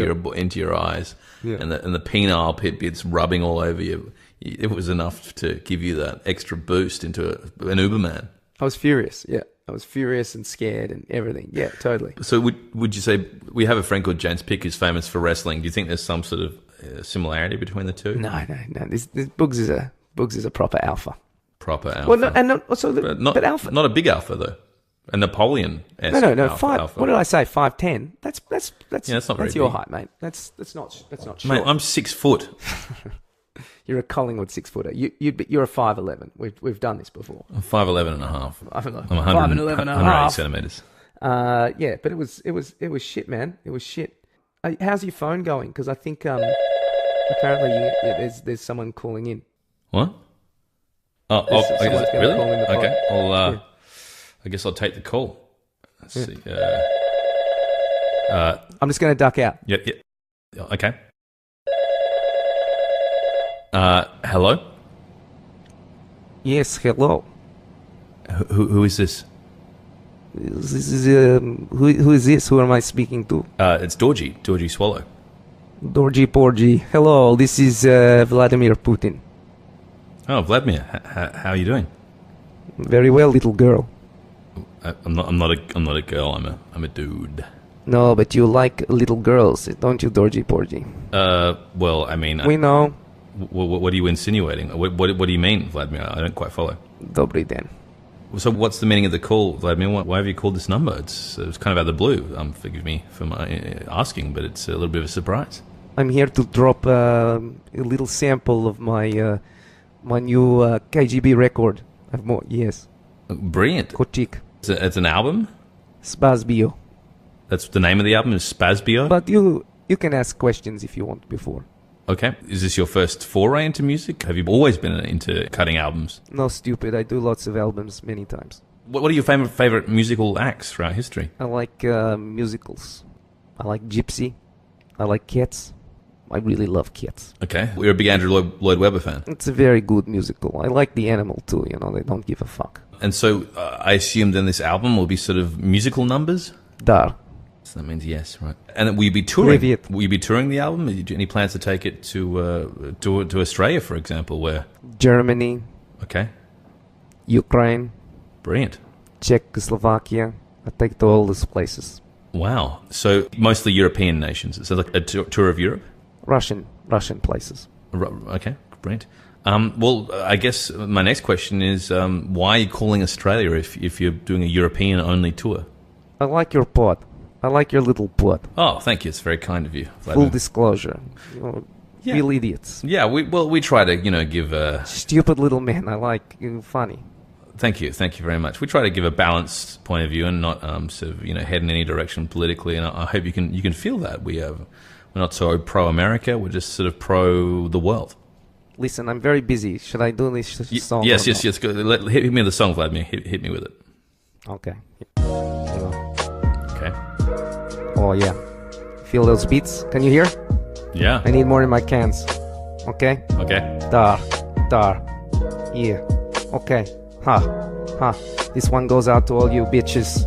[SPEAKER 2] your eyes, and the penile bits rubbing all over you. It was enough to give you that extra boost into an Uberman.
[SPEAKER 3] I was furious. Yeah, I was furious and scared and everything. Yeah, totally.
[SPEAKER 2] So would you say we have a friend called James Pick who's famous for wrestling? Do you think there's some sort of similarity between the two?
[SPEAKER 3] No. This Boogs is a proper alpha.
[SPEAKER 2] Proper alpha.
[SPEAKER 3] Well, but alpha.
[SPEAKER 2] Not a big alpha though. A Napoleon.
[SPEAKER 3] No.
[SPEAKER 2] Alpha.
[SPEAKER 3] What did I say? 5'10". That's
[SPEAKER 2] not very
[SPEAKER 3] your
[SPEAKER 2] big.
[SPEAKER 3] height, mate. That's not short.
[SPEAKER 2] Mate, I'm 6 foot.
[SPEAKER 3] You're a Collingwood 6-footer. You're a 5'11". We've done this before.
[SPEAKER 2] I'm 5'11 and a half.
[SPEAKER 3] I'm
[SPEAKER 2] 111 and a half. 180 centimeters.
[SPEAKER 3] Yeah, but it was shit, man. It was shit. How's your phone going? Because I think apparently there's someone calling in.
[SPEAKER 2] What?
[SPEAKER 3] Someone's gonna
[SPEAKER 2] really?
[SPEAKER 3] call in the pod.
[SPEAKER 2] Okay. I guess I'll take the call. Let's see.
[SPEAKER 3] I'm just going to duck out.
[SPEAKER 2] Yeah. Okay. Hello?
[SPEAKER 3] Yes, hello.
[SPEAKER 2] Who is this?
[SPEAKER 3] This is who is this? Who am I speaking to?
[SPEAKER 2] It's Dorje Swallow.
[SPEAKER 3] Dorje Porgy. Hello, this is Vladimir Putin.
[SPEAKER 2] Oh, Vladimir, how are you doing?
[SPEAKER 3] Very well, little girl.
[SPEAKER 2] I'm not a girl. I'm a dude.
[SPEAKER 3] No, but you like little girls, don't you, Dorje Porgy?
[SPEAKER 2] Well, I mean,
[SPEAKER 3] we know.
[SPEAKER 2] What are you insinuating? What do you mean, Vladimir? I don't quite follow.
[SPEAKER 3] Dobry den.
[SPEAKER 2] So what's the meaning of the call, Vladimir? Why have you called this number? It's kind of out of the blue. Forgive me for my asking, but it's a little bit of a surprise.
[SPEAKER 3] I'm here to drop a little sample of my my new KGB record. Yes.
[SPEAKER 2] Brilliant.
[SPEAKER 3] Kochik.
[SPEAKER 2] It's an album?
[SPEAKER 3] Spazbio.
[SPEAKER 2] That's the name of the album, is Spazbio?
[SPEAKER 3] But you can ask questions if you want before.
[SPEAKER 2] Okay. Is this your first foray into music? Have you always been into cutting albums?
[SPEAKER 3] No, stupid. I do lots of albums many times.
[SPEAKER 2] What are your favorite musical acts throughout history?
[SPEAKER 3] I like musicals. I like Gypsy. I like Cats. I really love Cats.
[SPEAKER 2] Okay. You're a big Andrew Lloyd Webber fan.
[SPEAKER 3] It's a very good musical. I like The Animal too, they don't give a fuck.
[SPEAKER 2] And so I assume then this album will be sort of musical numbers?
[SPEAKER 3] Dar.
[SPEAKER 2] So that means yes, right. And will you be touring?
[SPEAKER 3] Привет.
[SPEAKER 2] Will you be touring the album? Any plans to take it to Australia, for example, where?
[SPEAKER 3] Germany.
[SPEAKER 2] Okay.
[SPEAKER 3] Ukraine.
[SPEAKER 2] Brilliant.
[SPEAKER 3] Czechoslovakia. I take to all these places.
[SPEAKER 2] Wow. So mostly European nations. So like a tour of Europe?
[SPEAKER 3] Russian places.
[SPEAKER 2] Okay, brilliant. Well, I guess my next question is, why are you calling Australia if you're doing a European-only tour?
[SPEAKER 3] I like your pod. I like your little pod.
[SPEAKER 2] Oh, thank you. It's very kind of you.
[SPEAKER 3] Full disclosure. Real idiots.
[SPEAKER 2] Yeah, we try to, give
[SPEAKER 3] Stupid little man. I like you. Funny.
[SPEAKER 2] Thank you very much. We try to give a balanced point of view and not sort of head in any direction politically. And I hope you can feel that we're not so pro America. We're just sort of pro the world.
[SPEAKER 3] Listen, I'm very busy. Should I do this song?
[SPEAKER 2] Yes. Go. Hit me with the song, Vladimir. Hit me with it.
[SPEAKER 3] Okay.
[SPEAKER 2] Okay.
[SPEAKER 3] Oh yeah. Feel those beats? Can you hear?
[SPEAKER 2] Yeah.
[SPEAKER 3] I need more in my cans. Okay.
[SPEAKER 2] Okay.
[SPEAKER 3] Dar. Yeah. Okay. This one goes out to all you bitches.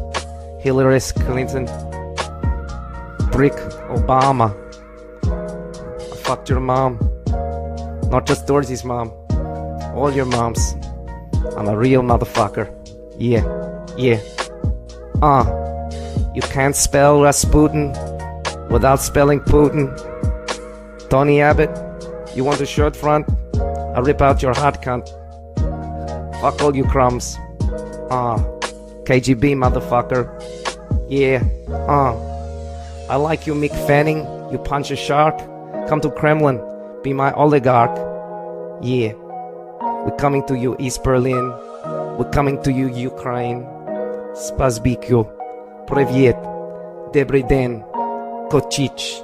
[SPEAKER 3] Hillary Clinton. Brick Obama. I fucked your mom. Not just Dorje's mom. All your moms. I'm a real motherfucker. Yeah. You can't spell Rasputin without spelling Putin. Tony Abbott, you want a shirt front? I'll rip out your hot cunt. Fuck all you crumbs. KGB motherfucker. Yeah. I like you, Mick Fanning. You punch a shark. Come to Kremlin. Be my oligarch. Yeah. We're coming to you, East Berlin. We're coming to you, Ukraine. Spazbikyo. Привет. Добрый день. Kochich.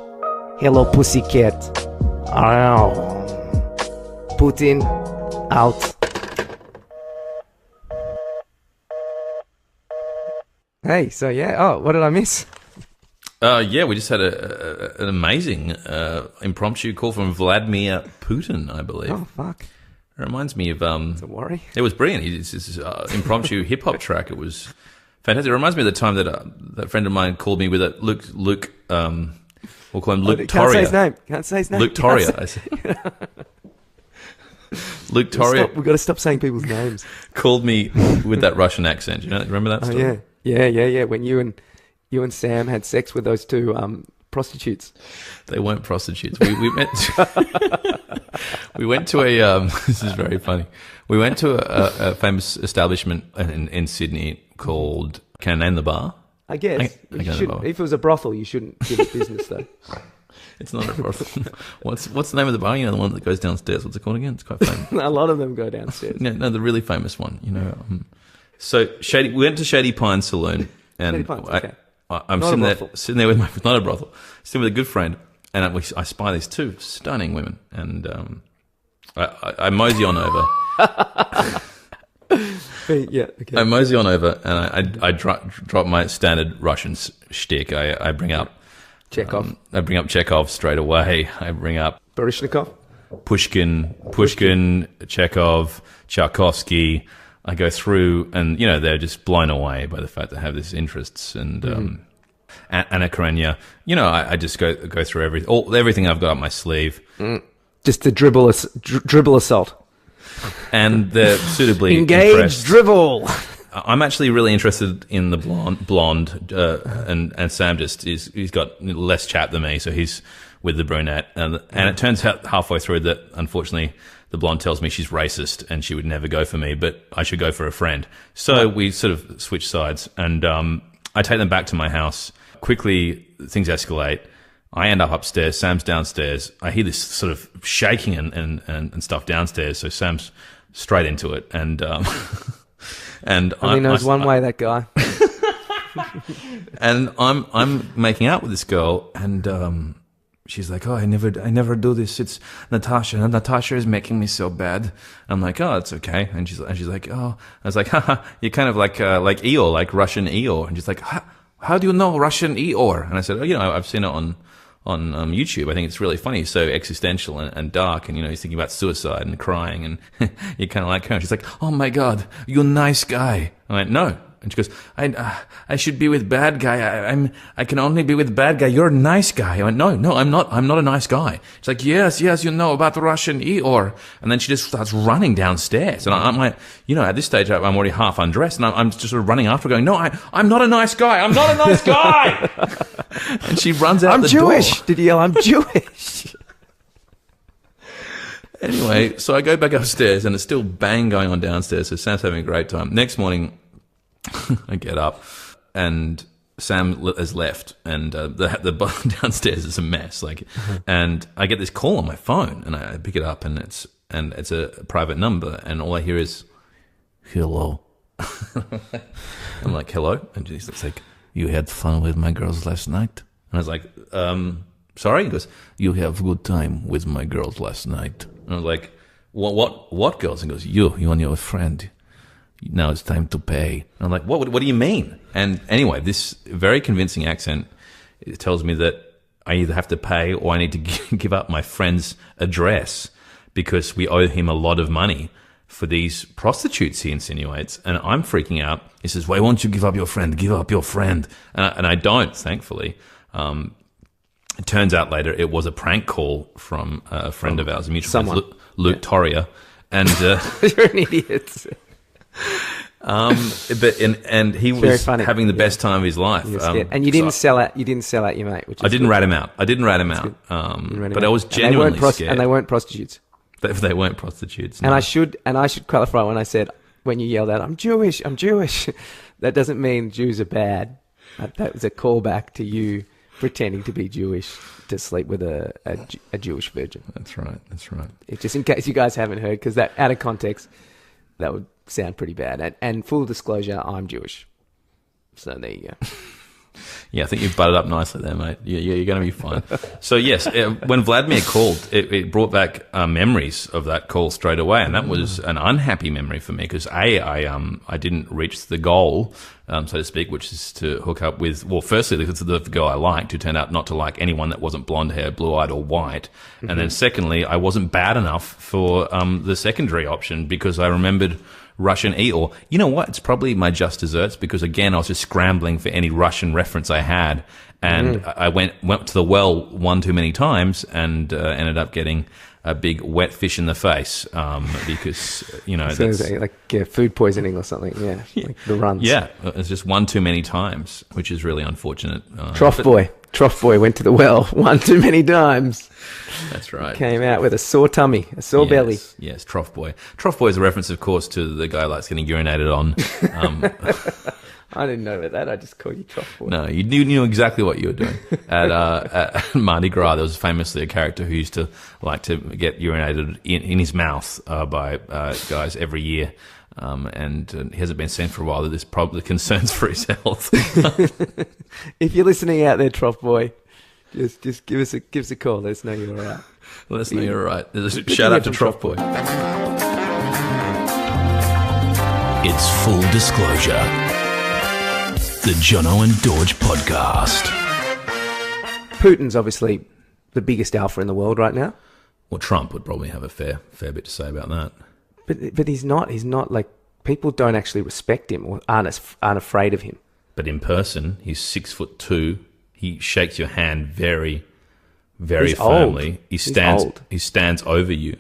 [SPEAKER 3] Hello, pussycat. Putin out. Hey, so yeah. Oh, what did I miss?
[SPEAKER 2] We just had an amazing impromptu call from Vladimir Putin, I believe.
[SPEAKER 3] Oh, fuck.
[SPEAKER 2] It reminds me of...
[SPEAKER 3] It's a worry.
[SPEAKER 2] It was brilliant. It's this impromptu hip-hop track. It was fantastic. It reminds me of the time that that friend of mine called me with it. Luke, we'll call him Luke Torria.
[SPEAKER 3] Can't say his name.
[SPEAKER 2] Luke Torria. Luke Torria.
[SPEAKER 3] We've got to stop saying people's names.
[SPEAKER 2] Called me with that Russian accent. You remember that story?
[SPEAKER 3] Oh, yeah. When you and Sam had sex with those two prostitutes.
[SPEAKER 2] They weren't prostitutes. We met. We went to a. This is very funny. We went to a famous establishment in Sydney called. Can I name the bar?
[SPEAKER 3] I guess. If it was a brothel, you shouldn't give it business though.
[SPEAKER 2] It's not a brothel. What's the name of the bar? The one that goes downstairs. What's it called again? It's quite famous.
[SPEAKER 3] A lot of them go downstairs.
[SPEAKER 2] No, the really famous one. So we went to Shady Pine Saloon, and
[SPEAKER 3] Shady Pines, okay.
[SPEAKER 2] I'm sitting there with not a brothel, sitting with a good friend, and I spy these two stunning women, and I mosey on over.
[SPEAKER 3] Yeah, okay.
[SPEAKER 2] I mosey on over, and I drop my standard Russian shtick. I bring up
[SPEAKER 3] Chekhov.
[SPEAKER 2] I bring up Chekhov straight away. I bring up
[SPEAKER 3] Baryshnikov.
[SPEAKER 2] Pushkin, Chekhov, Tchaikovsky. I go through, and they're just blown away by the fact that I have these interests, and Anna Karenina. I just go through everything I've got up my sleeve.
[SPEAKER 3] Just the dribble assault.
[SPEAKER 2] And they're suitably
[SPEAKER 3] engaged
[SPEAKER 2] impressed.
[SPEAKER 3] dribble.
[SPEAKER 2] I'm actually really interested in the blonde, and Sam he's got less chat than me, so he's with the brunette, and it turns out halfway through that unfortunately the blonde tells me she's racist and she would never go for me, but I should go for a friend. So we sort of switch sides, and I take them back to my house. Quickly, things escalate. I end up upstairs. Sam's downstairs. I hear this sort of shaking and stuff downstairs. So Sam's straight into it, and and
[SPEAKER 3] only knows one way, that guy.
[SPEAKER 2] And I'm making out with this girl, and she's like, "Oh, I never do this. It's Natasha. And Natasha is making me so bad." I'm like, "Oh, it's okay." And she's like, "Oh," I was like, "Haha, you're kind of like Eeyore, like Russian Eeyore." And she's like, "How do you know Russian Eeyore?" And I said, "Oh, I've seen it on YouTube. I think it's really funny, so existential and dark, and he's thinking about suicide and crying, and you're kind of like her." And she's like, "Oh my God, you're a nice guy." I went, "No." And she goes, I should be with bad guy. I can only be with bad guy. You're a nice guy." I went, No, I'm not a nice guy." She's like, yes, you know about the Russian Eeyore. And then she just starts running downstairs. And I'm like, at this stage, I'm already half undressed, and I'm just sort of running after her going, "No, I'm not a nice guy. I'm not a nice guy." And she runs out the door.
[SPEAKER 3] I'm Jewish. Did you yell, "I'm Jewish"?
[SPEAKER 2] Anyway, so I go back upstairs, and it's still bang going on downstairs. So Sam's having a great time. Next morning, I get up, and Sam has left, and the downstairs is a mess. And I get this call on my phone, and I pick it up, and it's a private number, and all I hear is, "Hello, I'm like, hello? And he's like, you had fun with my girls last night? And I was like, sorry? He goes, you have good time with my girls last night. And I was like, what girls? And he goes, you and your friend. Now it's time to pay. And I'm like, what do you mean? And anyway, this very convincing accent, it tells me that I either have to pay or I need to give up my friend's address because we owe him a lot of money for these prostitutes, he insinuates. And I'm freaking out. He says, why won't you give up your friend? Give up your friend. And I don't, thankfully. It turns out later it was a prank call from a friend of ours, a mutual friend, Luke Torria. And
[SPEAKER 3] you're an idiot.
[SPEAKER 2] But he was having the best time of his life.
[SPEAKER 3] And you didn't sell out. You didn't sell out your mate. Which is
[SPEAKER 2] I didn't rat him out. But I was genuinely scared.
[SPEAKER 3] And they weren't prostitutes.
[SPEAKER 2] They weren't prostitutes. No.
[SPEAKER 3] And I should qualify when I said when you yelled out, "I'm Jewish. I'm Jewish." That doesn't mean Jews are bad. That was a callback to you pretending to be Jewish to sleep with a Jewish virgin.
[SPEAKER 2] That's right.
[SPEAKER 3] Just in case you guys haven't heard, because that out of context, that would sound pretty bad. And full disclosure, I'm Jewish. So there you go.
[SPEAKER 2] Yeah, I think you've butted up nicely there, mate. You're going to be fine. So yes, when Vladimir called, it brought back memories of that call straight away, and that was an unhappy memory for me because I didn't reach the goal, so to speak, which is to hook up with, well, firstly, the girl I liked, who turned out not to like anyone that wasn't blonde hair, blue-eyed, or white, and then secondly, I wasn't bad enough for the secondary option because I remembered Russian or you know what? It's probably my just desserts because again I was just scrambling for any Russian reference I had, and I went to the well one too many times and ended up getting a big wet fish in the face because
[SPEAKER 3] that's like food poisoning or something. Yeah, like the runs.
[SPEAKER 2] Yeah, it's just one too many times, which is really unfortunate.
[SPEAKER 3] Trough boy went to the well one too many times.
[SPEAKER 2] That's right.
[SPEAKER 3] Came out with a sore tummy, a sore belly.
[SPEAKER 2] Yes, trough boy. Trough boy is a reference, of course, to the guy who likes getting urinated on.
[SPEAKER 3] I didn't know about that. I just called you trough boy.
[SPEAKER 2] No, you knew exactly what you were doing. At Mardi Gras, there was famously a character who used to like to get urinated in his mouth by guys every year. And he hasn't been seen for a while. There's probably concerns for his health.
[SPEAKER 3] If you're listening out there, trough boy, just give us a call. Let us know you're all right.
[SPEAKER 2] Let us know you're all right. There's a shout out to trough boy.
[SPEAKER 1] It's full disclosure. The Jono and Dorje podcast.
[SPEAKER 3] Putin's obviously the biggest alpha in the world right now.
[SPEAKER 2] Well, Trump would probably have a fair bit to say about that.
[SPEAKER 3] But he's not. He's not like people don't actually respect him or aren't afraid of him.
[SPEAKER 2] But in person, he's 6'2". He shakes your hand very, very firmly.
[SPEAKER 3] Old.
[SPEAKER 2] He stands over you.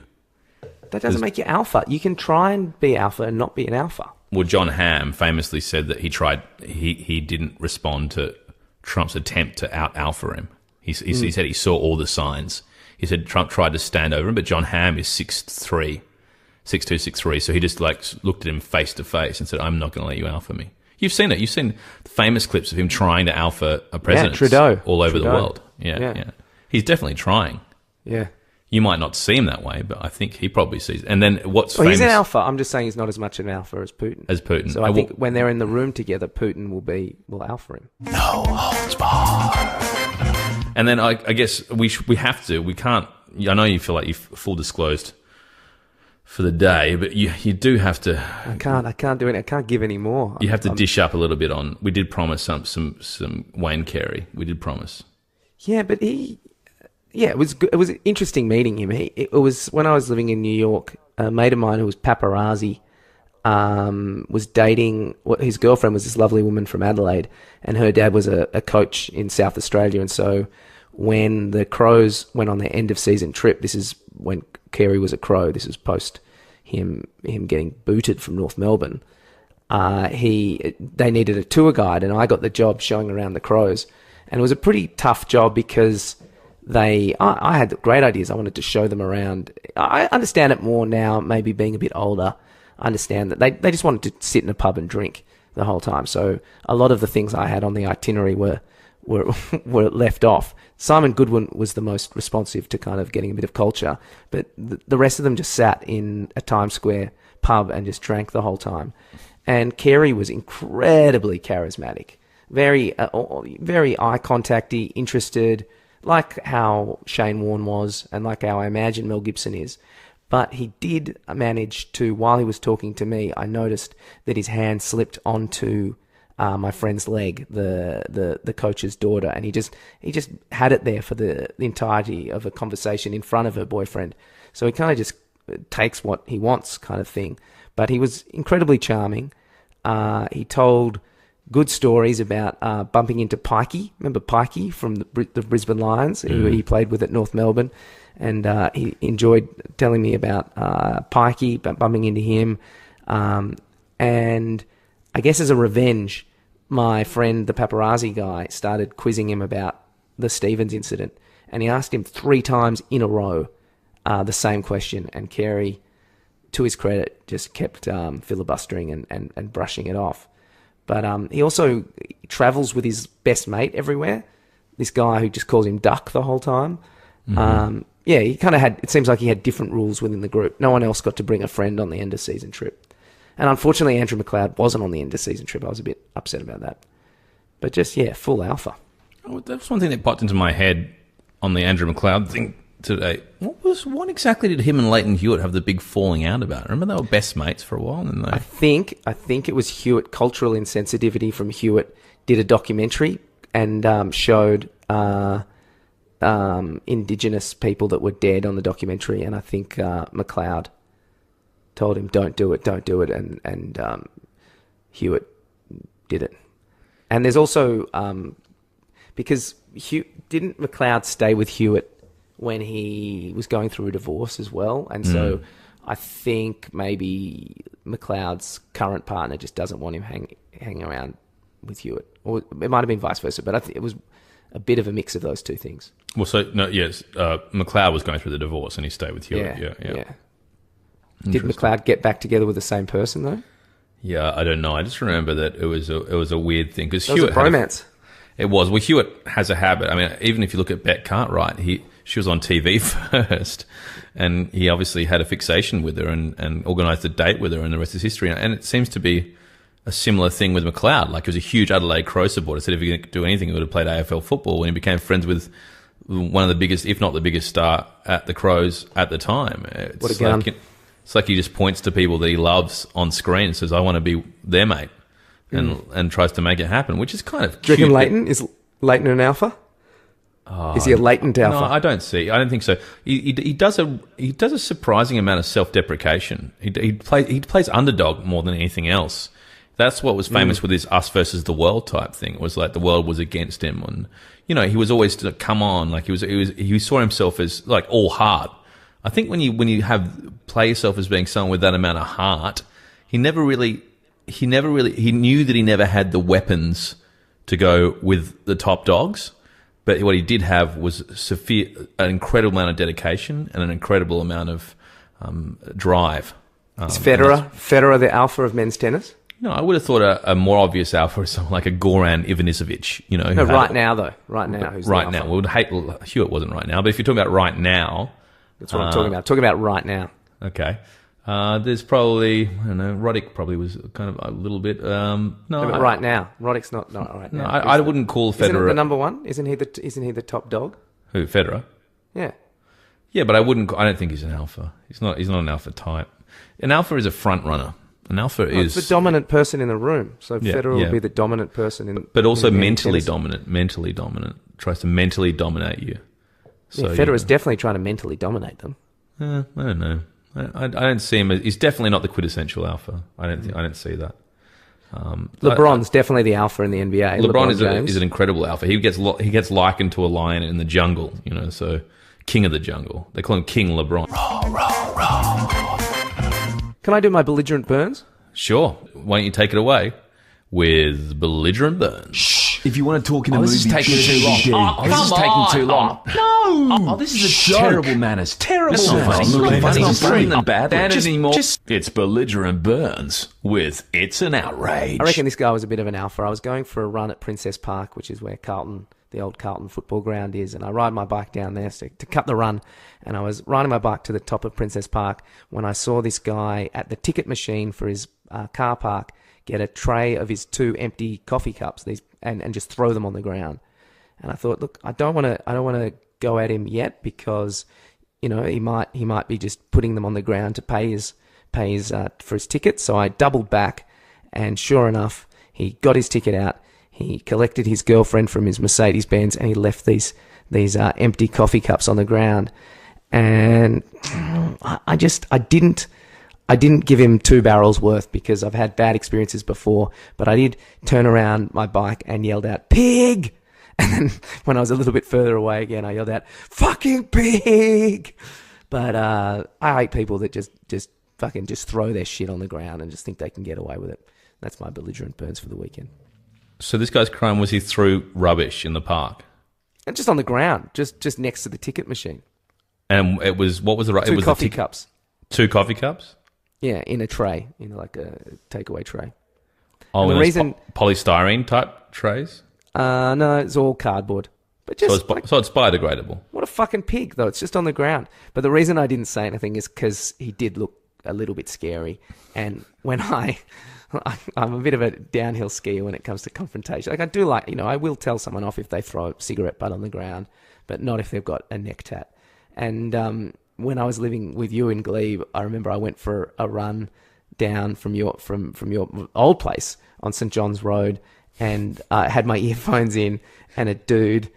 [SPEAKER 3] That doesn't make you alpha. You can try and be alpha and not be an alpha.
[SPEAKER 2] Well, John Hamm famously said that he didn't respond to Trump's attempt to out-alpha him. He said he saw all the signs. He said Trump tried to stand over him, but John Hamm is 6'2", 6'3", so he just looked at him face to face and said, I'm not going to let you alpha me. You've seen it. You've seen famous clips of him trying to alpha a president all over the world. Yeah. He's definitely trying.
[SPEAKER 3] Yeah.
[SPEAKER 2] You might not see him that way, but I think he probably sees. And then what's famous...
[SPEAKER 3] He's an alpha. I'm just saying he's not as much an alpha as Putin.
[SPEAKER 2] So
[SPEAKER 3] I think when they're in the room together, Putin will alpha him.
[SPEAKER 1] No holds barred.
[SPEAKER 2] And then I guess we have to. We can't... I know you feel like you've full disclosed for the day, but you do have to...
[SPEAKER 3] I can't do it. I can't give any more.
[SPEAKER 2] You have to dish up a little bit on... We did promise some Wayne Carey. We did promise.
[SPEAKER 3] Yeah, but it was good. It was interesting meeting him. It was when I was living in New York. A mate of mine who was paparazzi was dating. His girlfriend was this lovely woman from Adelaide, and her dad was a coach in South Australia. And so when the Crows went on their end of season trip, this is when Carey was a Crow. This was post him getting booted from North Melbourne. They needed a tour guide, and I got the job showing around the Crows, and it was a pretty tough job because. I had great ideas. I wanted to show them around. I understand it more now, maybe being a bit older. I understand that they just wanted to sit in a pub and drink the whole time. So a lot of the things I had on the itinerary were left off. Simon Goodwin was the most responsive to kind of getting a bit of culture, but the rest of them just sat in a Times Square pub and just drank the whole time. And Carey was incredibly charismatic, very eye contacty, interested, like how Shane Warne was and like how I imagine Mel Gibson is. But he did manage to, while he was talking to me, I noticed that his hand slipped onto my friend's leg, the coach's daughter, and he just had it there for the entirety of a conversation in front of her boyfriend. So he kind of just takes what he wants, kind of thing. But he was incredibly charming. He told good stories about bumping into Pikey. Remember Pikey from the Brisbane Lions, who he played with at North Melbourne? And he enjoyed telling me about Pikey, about bumping into him. And I guess as a revenge, my friend, the paparazzi guy, started quizzing him about the Stevens incident. And he asked him 3 times in a row the same question. And Carey, to his credit, just kept filibustering and brushing it off. But he also travels with his best mate everywhere, this guy who just calls him Duck the whole time. Yeah, he kind of had, it seems like he had different rules within the group. No one else got to bring a friend on the end-of-season trip. And unfortunately, Andrew McLeod wasn't on the end-of-season trip. I was a bit upset about that. But just, yeah, full alpha.
[SPEAKER 2] Oh, that was one thing that popped into my head on the Andrew McLeod thing today. What exactly did him and Leighton Hewitt have the big falling out about? Remember they were best mates for a while? And they... I think
[SPEAKER 3] it was Hewitt, cultural insensitivity from Hewitt, did a documentary and showed Indigenous people that were dead on the documentary, and I think McLeod told him, don't do it, and Hewitt did it. And there's also, because didn't McLeod stay with Hewitt when he was going through a divorce as well? And so I think maybe McLeod's current partner just doesn't want him hanging around with Hewitt. Or it might have been vice versa, but I think it was a bit of a mix of those two things.
[SPEAKER 2] Well, McLeod was going through the divorce and he stayed with Hewitt. Yeah.
[SPEAKER 3] Did McLeod get back together with the same person though?
[SPEAKER 2] Yeah, I don't know. I just remember that it was a weird thing because
[SPEAKER 3] Hewitt was a bromance.
[SPEAKER 2] It was. Well, Hewitt has a habit. I mean, even if you look at Bet Cartwright, she was on TV first, and he obviously had a fixation with her and organised a date with her, and the rest is history. And it seems to be a similar thing with McLeod. Like, he was a huge Adelaide Crow supporter. Said if he could do anything, he would have played AFL football. When he became friends with one of the biggest, if not the biggest star at the Crows at the time.
[SPEAKER 3] What a gun.
[SPEAKER 2] It's like he just points to people that he loves on screen and says, I want to be their mate, and tries to make it happen, which is kind of cute.
[SPEAKER 3] Do you reckon Is Leighton an alpha? Is he a latent alpha?
[SPEAKER 2] No, I don't think so. He does a surprising amount of self-deprecation. He plays underdog more than anything else. That's what was famous with his us versus the world type thing. It was like the world was against him, and he was always to come on. Like he saw himself as like all heart. I think when you play yourself as being someone with that amount of heart, he knew that he never had the weapons to go with the top dogs. But what he did have was an incredible amount of dedication and an incredible amount of drive.
[SPEAKER 3] Is Federer the alpha of men's tennis?
[SPEAKER 2] No, I would have thought a more obvious alpha is someone like a Goran Ivanisevic.
[SPEAKER 3] No, right now, though. Right now. Who's
[SPEAKER 2] right
[SPEAKER 3] the
[SPEAKER 2] now.
[SPEAKER 3] alpha?
[SPEAKER 2] Well, Hewitt wasn't right now, but if you're talking about right now...
[SPEAKER 3] That's what I'm talking about. I'm talking about right now.
[SPEAKER 2] Okay. There's probably, I don't know, Roddick probably was kind of a little bit...
[SPEAKER 3] right now. Roddick's not right now.
[SPEAKER 2] No, I wouldn't call Federer...
[SPEAKER 3] Isn't it the number one? Isn't he the top dog?
[SPEAKER 2] Who, Federer?
[SPEAKER 3] Yeah.
[SPEAKER 2] Yeah, but I don't think he's an alpha. He's not an alpha type. An alpha is a front runner. An alpha is...
[SPEAKER 3] It's the dominant person in the room. So Federer will be the dominant person in...
[SPEAKER 2] But also mentally dominant. Mentally dominant. Tries to mentally dominate you.
[SPEAKER 3] So, Federer's definitely trying to mentally dominate them.
[SPEAKER 2] I don't know. I don't see him as... He's definitely not the quintessential alpha. I don't see that.
[SPEAKER 3] LeBron's definitely the alpha in the NBA.
[SPEAKER 2] LeBron is an incredible alpha. He gets likened to a lion in the jungle, so king of the jungle. They call him King LeBron.
[SPEAKER 3] Can I do my Belligerent Burns?
[SPEAKER 2] Sure. Why don't you take it away with Belligerent Burns?
[SPEAKER 1] Shh. If you want to talk in a movie...
[SPEAKER 4] This is taking too long. This is taking too long.
[SPEAKER 1] No!
[SPEAKER 4] This is a
[SPEAKER 1] Terrible manners. Terrible manners.
[SPEAKER 4] That's not funny. Them bad anymore.
[SPEAKER 1] It's Belligerent Burns with It's an Outrage.
[SPEAKER 3] I reckon this guy was a bit of an alpha. I was going for a run at Princess Park, which is where Carlton the old Carlton football ground is, and I ride my bike down there to cut the run. And I was riding my bike to the top of Princess Park when I saw this guy at the ticket machine for his car park get a tray of his 2 empty coffee cups and just throw them on the ground. And I thought, look, I don't want to go at him yet because, you know, he might be just putting them on the ground to pay his for his ticket. So I doubled back, and sure enough, he got his ticket out. He collected his girlfriend from his Mercedes Benz, and he left these empty coffee cups on the ground. And I didn't give him 2 barrels worth because I've had bad experiences before. But I did turn around my bike and yelled out, "Pig!" And then when I was a little bit further away again, I yelled out, "Fucking pig!" But I hate people that just fucking throw their shit on the ground and just think they can get away with it. That's my belligerent Burns for the weekend.
[SPEAKER 2] So this guy's crime was he threw rubbish in the park?
[SPEAKER 3] And just on the ground, just next to the ticket machine.
[SPEAKER 2] And it was, what was the...
[SPEAKER 3] 2 coffee cups.
[SPEAKER 2] 2 coffee cups?
[SPEAKER 3] Yeah, in a tray, like a takeaway tray.
[SPEAKER 2] Oh,
[SPEAKER 3] and
[SPEAKER 2] and
[SPEAKER 3] the reason...
[SPEAKER 2] polystyrene type trays?
[SPEAKER 3] No, it's all cardboard. But just
[SPEAKER 2] so it's biodegradable.
[SPEAKER 3] What a fucking pig, though. It's just on the ground. But the reason I didn't say anything is because he did look a little bit scary. And when I'm a bit of a downhill skier when it comes to confrontation. Like, I do like, I will tell someone off if they throw a cigarette butt on the ground, but not if they've got a neck tat. And when I was living with you in Glebe, I remember I went for a run down from your old place on St. John's Road, and I had my earphones in, and a dude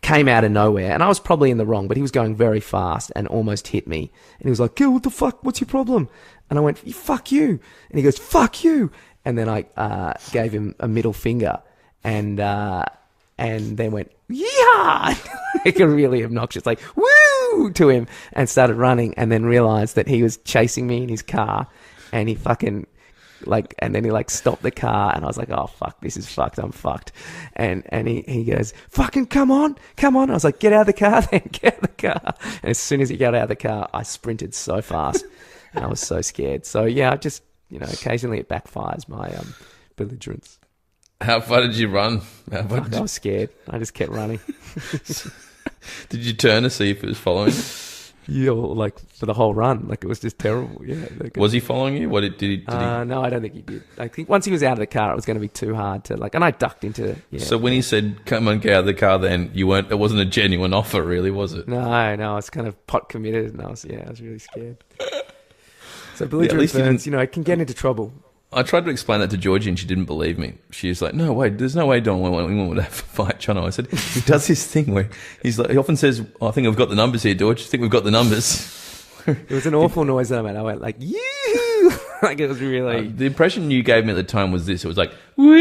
[SPEAKER 3] came out of nowhere, and I was probably in the wrong, but he was going very fast and almost hit me. And he was like, "Yo, what the fuck? What's your problem?" And I went, "Fuck you." And he goes, "Fuck you." And then I gave him a middle finger, and then went, "Yeah," like a really obnoxious, like, "Woo!" to him, and started running, and then realized that he was chasing me in his car, and he fucking... and then he stopped the car, and I was like, "Oh fuck, this is fucked. I'm fucked." And he goes, "Fucking come on." I was like, "Get out of the car then, get out of the car." And as soon as he got out of the car, I sprinted so fast, and I was so scared. So yeah, I just, occasionally it backfires, my belligerence.
[SPEAKER 2] How far did you run?
[SPEAKER 3] I was scared. I just kept running.
[SPEAKER 2] Did you turn to see if it was following?
[SPEAKER 3] Yeah, for the whole run, it was just terrible. Yeah.
[SPEAKER 2] Was he following you? What did he?
[SPEAKER 3] No, I don't think he did. I think once he was out of the car, it was going to be too hard to and I ducked into. Yeah.
[SPEAKER 2] So when he said, "Come on, get out of the car," then you weren't. It wasn't a genuine offer, really, was it?
[SPEAKER 3] No, I was kind of pot committed, and I was really scared. So belligerent Burns, it can get into trouble.
[SPEAKER 2] I tried to explain that to Dorje, and she didn't believe me. She was like, "No way, there's no way Don would have a fight, Jono." I said, "He does this thing where he often says, I think we've got the numbers here, Dorje. I think we've got the numbers."
[SPEAKER 3] It was an awful noise that I made. I went like, "You!" It was really...
[SPEAKER 2] the impression you gave me at the time was this. It was like, "Woo!"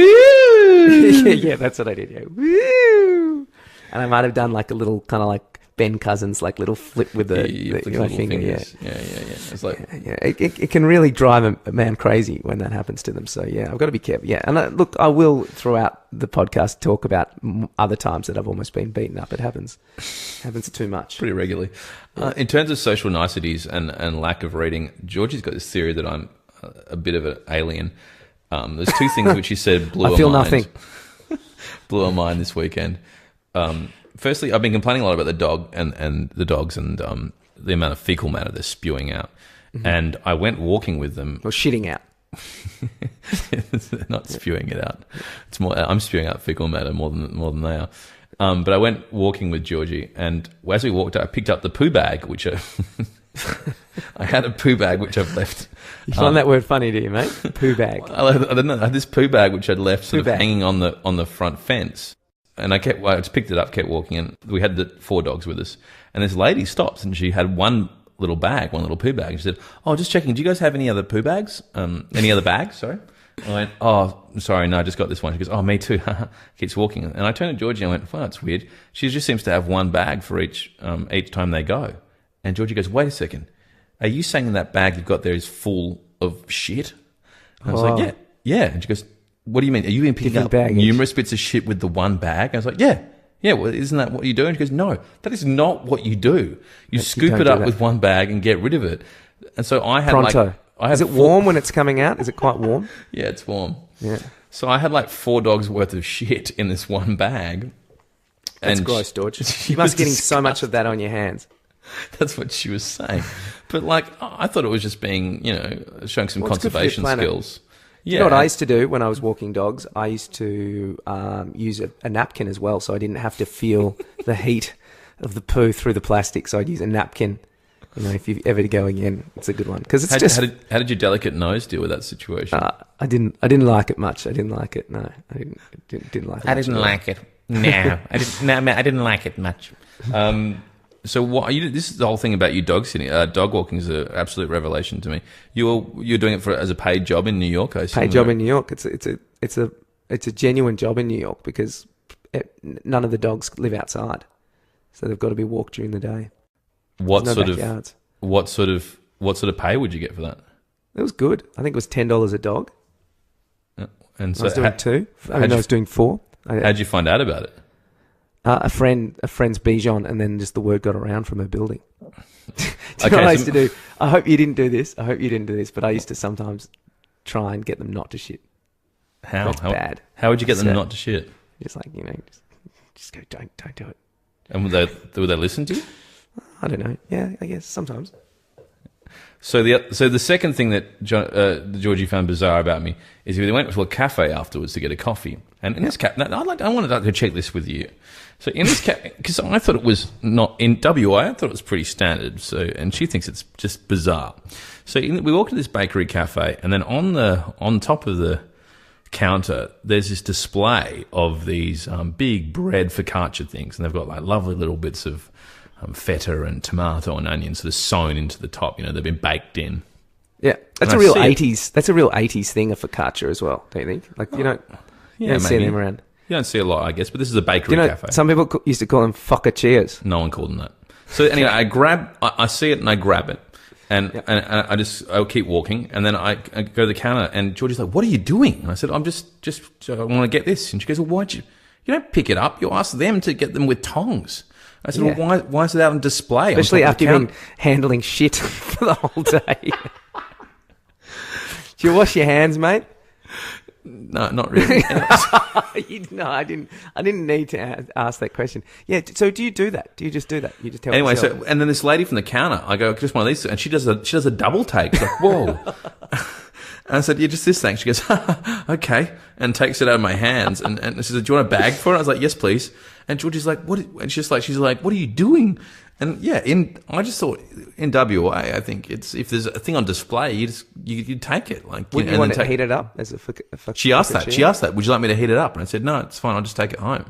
[SPEAKER 3] Yeah, that's what I did, yeah. Woo! And I might have done a little kind of Ben Cousins, little flip with my finger.
[SPEAKER 2] Fingers. Yeah. It's like...
[SPEAKER 3] Yeah. It can really drive a man crazy when that happens to them. So, yeah, I've got to be careful. Yeah, and I will, throughout the podcast, talk about other times that I've almost been beaten up. It happens. Too much.
[SPEAKER 2] Pretty regularly. In terms of social niceties and lack of reading, Georgie's got this theory that I'm a bit of an alien. There's 2 things which he said blew her mind.
[SPEAKER 3] I feel nothing.
[SPEAKER 2] Blew her mind this weekend. Firstly, I've been complaining a lot about the dog and the dogs and the amount of fecal matter they're spewing out. Mm-hmm. And I went walking with them.
[SPEAKER 3] Or shitting out.
[SPEAKER 2] They're not spewing it out. It's more, I'm spewing out fecal matter more than they are. But I went walking with Dorje, and as we walked, I picked up the poo bag, which I had a poo bag which I've left.
[SPEAKER 3] You find that word funny, do you, mate? Poo bag.
[SPEAKER 2] I don't know. I had this poo bag which I'd left hanging on the front fence. And I just picked it up, kept walking, and we had the 4 dogs with us. And this lady stops, and she had one little poo bag. And she said, "Oh, just checking, do you guys have any other poo bags? Any other bags, sorry?" I went, "Oh, sorry, no, I just got this one." She goes, "Oh, me too." Keeps walking. And I turned to Dorje and I went, "Well, that's weird. She just seems to have one bag for each time they go." And Dorje goes, "Wait a second. Are you saying that bag you've got there is full of shit?" And I was like, yeah. And she goes, "What do you mean? Are you picking up numerous bits of shit with the one bag?" And I was like, yeah. Well, isn't that what you do? And she goes, "No, that is not what you do. You scoop it up with one bag and get rid of it." And so I had
[SPEAKER 3] Pronto. Is it warm when it's coming out? Is it quite warm?
[SPEAKER 2] Yeah, it's warm.
[SPEAKER 3] Yeah.
[SPEAKER 2] So I had like 4 dogs worth of shit in this one bag.
[SPEAKER 3] That's
[SPEAKER 2] And
[SPEAKER 3] gross, Dorje. You must be getting so much of that on your hands.
[SPEAKER 2] That's what she was saying. But like, I thought it was just being, showing some
[SPEAKER 3] Well, it's good for your
[SPEAKER 2] conservation
[SPEAKER 3] planet.
[SPEAKER 2] skills.
[SPEAKER 3] You know what I used to do when I was walking dogs? I used to use a napkin as well, so I didn't have to feel the heat of the poo through the plastic. So I'd use a napkin. If you ever go again, it's a good one because it's
[SPEAKER 2] how did your delicate nose deal with that situation?
[SPEAKER 3] I didn't like it much. I didn't like it. No, I didn't like it.
[SPEAKER 4] I didn't like it. No, I didn't like it much.
[SPEAKER 2] So what this is the whole thing about you dog sitting. Dog walking is an absolute revelation to me. You're doing it as a paid job in New York, I assume.
[SPEAKER 3] Paid job in New York. It's a genuine job in New York because none of the dogs live outside, so they've got to be walked during the day.
[SPEAKER 2] What
[SPEAKER 3] There's no
[SPEAKER 2] sort
[SPEAKER 3] backyards.
[SPEAKER 2] What sort of pay would you get for that?
[SPEAKER 3] It was good. I think it was $10 a dog.
[SPEAKER 2] And so
[SPEAKER 3] I was doing 2. I was doing 4.
[SPEAKER 2] How'd you find out about it?
[SPEAKER 3] A friend's Bichon, and then just the word got around from her building. Do you know
[SPEAKER 2] Okay,
[SPEAKER 3] what I
[SPEAKER 2] so-
[SPEAKER 3] used to do? I hope you didn't do this. But I used to sometimes try and get them not to shit.
[SPEAKER 2] How?
[SPEAKER 3] That's bad.
[SPEAKER 2] How would you get them
[SPEAKER 3] So-
[SPEAKER 2] not to shit?
[SPEAKER 3] Just like, just go, don't do it.
[SPEAKER 2] And would they listen to you?
[SPEAKER 3] I don't know. Yeah, I guess sometimes.
[SPEAKER 2] So the second thing that Georgie found bizarre about me is we went to a cafe afterwards to get a coffee, and in this cafe, I wanted to check this with you. So in this cafe, because I thought it was not in WA, I thought it was pretty standard. So, and she thinks it's just bizarre. So we walked to this bakery cafe, and then on top of the counter, there's this display of these big bread focaccia things, and they've got like lovely little bits of feta and tomato and onion sort of sewn into the top. They've been baked in.
[SPEAKER 3] Yeah, that's
[SPEAKER 2] And
[SPEAKER 3] a
[SPEAKER 2] I
[SPEAKER 3] real
[SPEAKER 2] see it.
[SPEAKER 3] 80s. That's a real 80s thing, a focaccia as well. Don't you think? Like you don't see
[SPEAKER 2] maybe.
[SPEAKER 3] them around.
[SPEAKER 2] You don't see a lot, I guess, but this is a bakery cafe.
[SPEAKER 3] Some people used to call them focaccias.
[SPEAKER 2] No one called them that. So anyway, I see it and I grab it, and I'll keep walking, and then I go to the counter, and Georgie's like, "What are you doing?" And I said, "I'm just I want to get this." And she goes, "Well, why'd you don't pick it up? You ask them to get them with tongs." I said,
[SPEAKER 3] Yeah.
[SPEAKER 2] "Well, why is it out on display?"
[SPEAKER 3] Especially
[SPEAKER 2] on top
[SPEAKER 3] after
[SPEAKER 2] of the
[SPEAKER 3] you've been handling shit for the whole day. Do you wash your hands, mate?
[SPEAKER 2] No, not really.
[SPEAKER 3] No, I didn't need to ask that question. Yeah. So do you do that? Do you just do that? You just tell
[SPEAKER 2] Anyway,
[SPEAKER 3] yourself?
[SPEAKER 2] and then this lady from the counter, I go, just one of these, and she does a double take. She's like, whoa. And I said, yeah, just this thing. She goes, okay, and takes it out of my hands, and she said, do you want a bag for it? I was like, yes, please. And Georgie's like, what? And she's like, what are you doing? And yeah, I just thought in WA, I think it's if there's a thing on display, you take it. Like,
[SPEAKER 3] Wouldn't you want to heat it up as a
[SPEAKER 2] She asked that. Would you like me to heat it up? And I said, no, it's fine. I'll just take it home.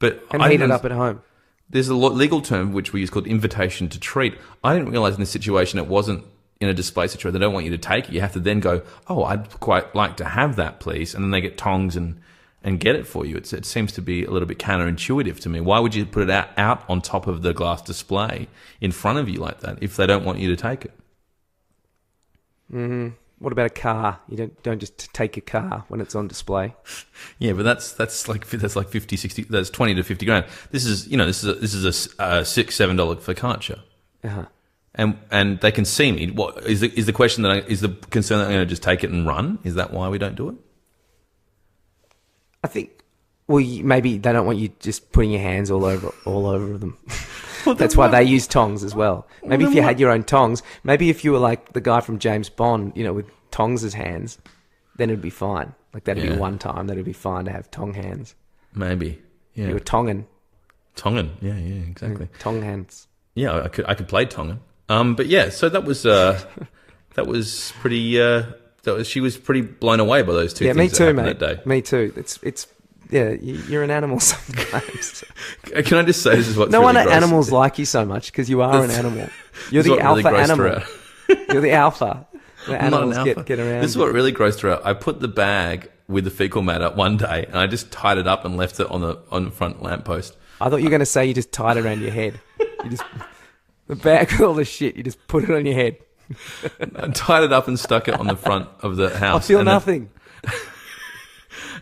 [SPEAKER 2] But
[SPEAKER 3] and
[SPEAKER 2] I
[SPEAKER 3] heat
[SPEAKER 2] didn't
[SPEAKER 3] it up at home?
[SPEAKER 2] There's a legal term which we use called invitation to treat. I didn't realize in this situation it wasn't in a display situation. They don't want you to take it. You have to then go, oh, I'd quite like to have that, please. And then they get tongs and get it for you. It seems to be a little bit counterintuitive to me. Why would you put it out on top of the glass display in front of you like that if they don't want you to take it?
[SPEAKER 3] Mm-hmm. What about a car? You don't just take a car when it's on display.
[SPEAKER 2] Yeah, but that's like 50, 60, that's 20 to 50 grand. This is a $6, $7 focaccia.
[SPEAKER 3] Uh-huh.
[SPEAKER 2] And they can see me. What is the question is the concern that I'm going to just take it and run? Is that why we don't do it?
[SPEAKER 3] I think, maybe they don't want you just putting your hands all over them. That's why they use tongs as well. Maybe if you had your own tongs, maybe if you were like the guy from James Bond, with tongs as hands, then it'd be fine. Like that'd be one time, that'd be fine to have tong hands.
[SPEAKER 2] Maybe, yeah.
[SPEAKER 3] You were tonging.
[SPEAKER 2] Tongan, yeah, exactly.
[SPEAKER 3] Tong hands.
[SPEAKER 2] Yeah, I could play Tongan. But yeah, so that was pretty. She was pretty blown away by those two things.
[SPEAKER 3] Yeah, me too,
[SPEAKER 2] that
[SPEAKER 3] mate.
[SPEAKER 2] happened that day.
[SPEAKER 3] Me too. It's yeah, you're an animal sometimes.
[SPEAKER 2] Can I just say this is what's
[SPEAKER 3] No
[SPEAKER 2] really
[SPEAKER 3] wonder
[SPEAKER 2] gross.
[SPEAKER 3] animals like you so much because you are an animal. You're
[SPEAKER 2] This is
[SPEAKER 3] the
[SPEAKER 2] what really
[SPEAKER 3] alpha
[SPEAKER 2] grossed her
[SPEAKER 3] animal.
[SPEAKER 2] out.
[SPEAKER 3] You're the alpha. The
[SPEAKER 2] I'm not an
[SPEAKER 3] animals
[SPEAKER 2] alpha.
[SPEAKER 3] get around.
[SPEAKER 2] This is what really grossed her out. I put the bag with the fecal matter one day, and I just tied it up and left it on the front lamppost.
[SPEAKER 3] I thought you were going to say you just tied it around your head. The bag with all the shit, you just put it on your head.
[SPEAKER 2] I tied it up and stuck it on the front of the house.
[SPEAKER 3] I feel
[SPEAKER 2] and then-
[SPEAKER 3] nothing.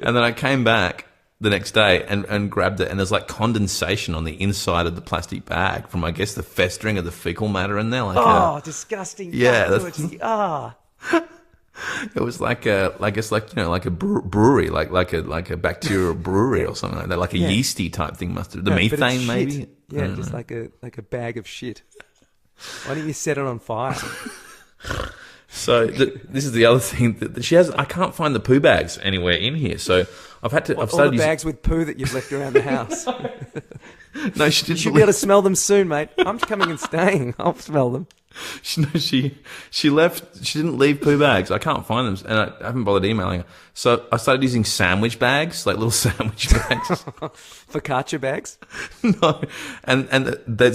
[SPEAKER 2] And then I came back the next day and grabbed it, and there's like condensation on the inside of the plastic bag from, I guess, the festering of the fecal matter in there. Like,
[SPEAKER 3] Oh, disgusting.
[SPEAKER 2] Yeah,
[SPEAKER 3] That's
[SPEAKER 2] It was like a brewery, like a bacterial brewery or something like that, like a yeasty type thing. Must have the methane maybe.
[SPEAKER 3] Yeah, just like a bag of shit. Why don't you set it on fire?
[SPEAKER 2] So this is the other thing that she has. I can't find the poo bags anywhere in here. So I've started
[SPEAKER 3] all the bags with poo that you've left around the house.
[SPEAKER 2] No, she didn't.
[SPEAKER 3] You should be able to smell them soon, mate. I'm coming and staying. I'll smell them.
[SPEAKER 2] She left. She didn't leave poo bags. I can't find them, and I haven't bothered emailing her. So I started using sandwich bags, like little sandwich bags.
[SPEAKER 3] Focaccia bags?
[SPEAKER 2] No, and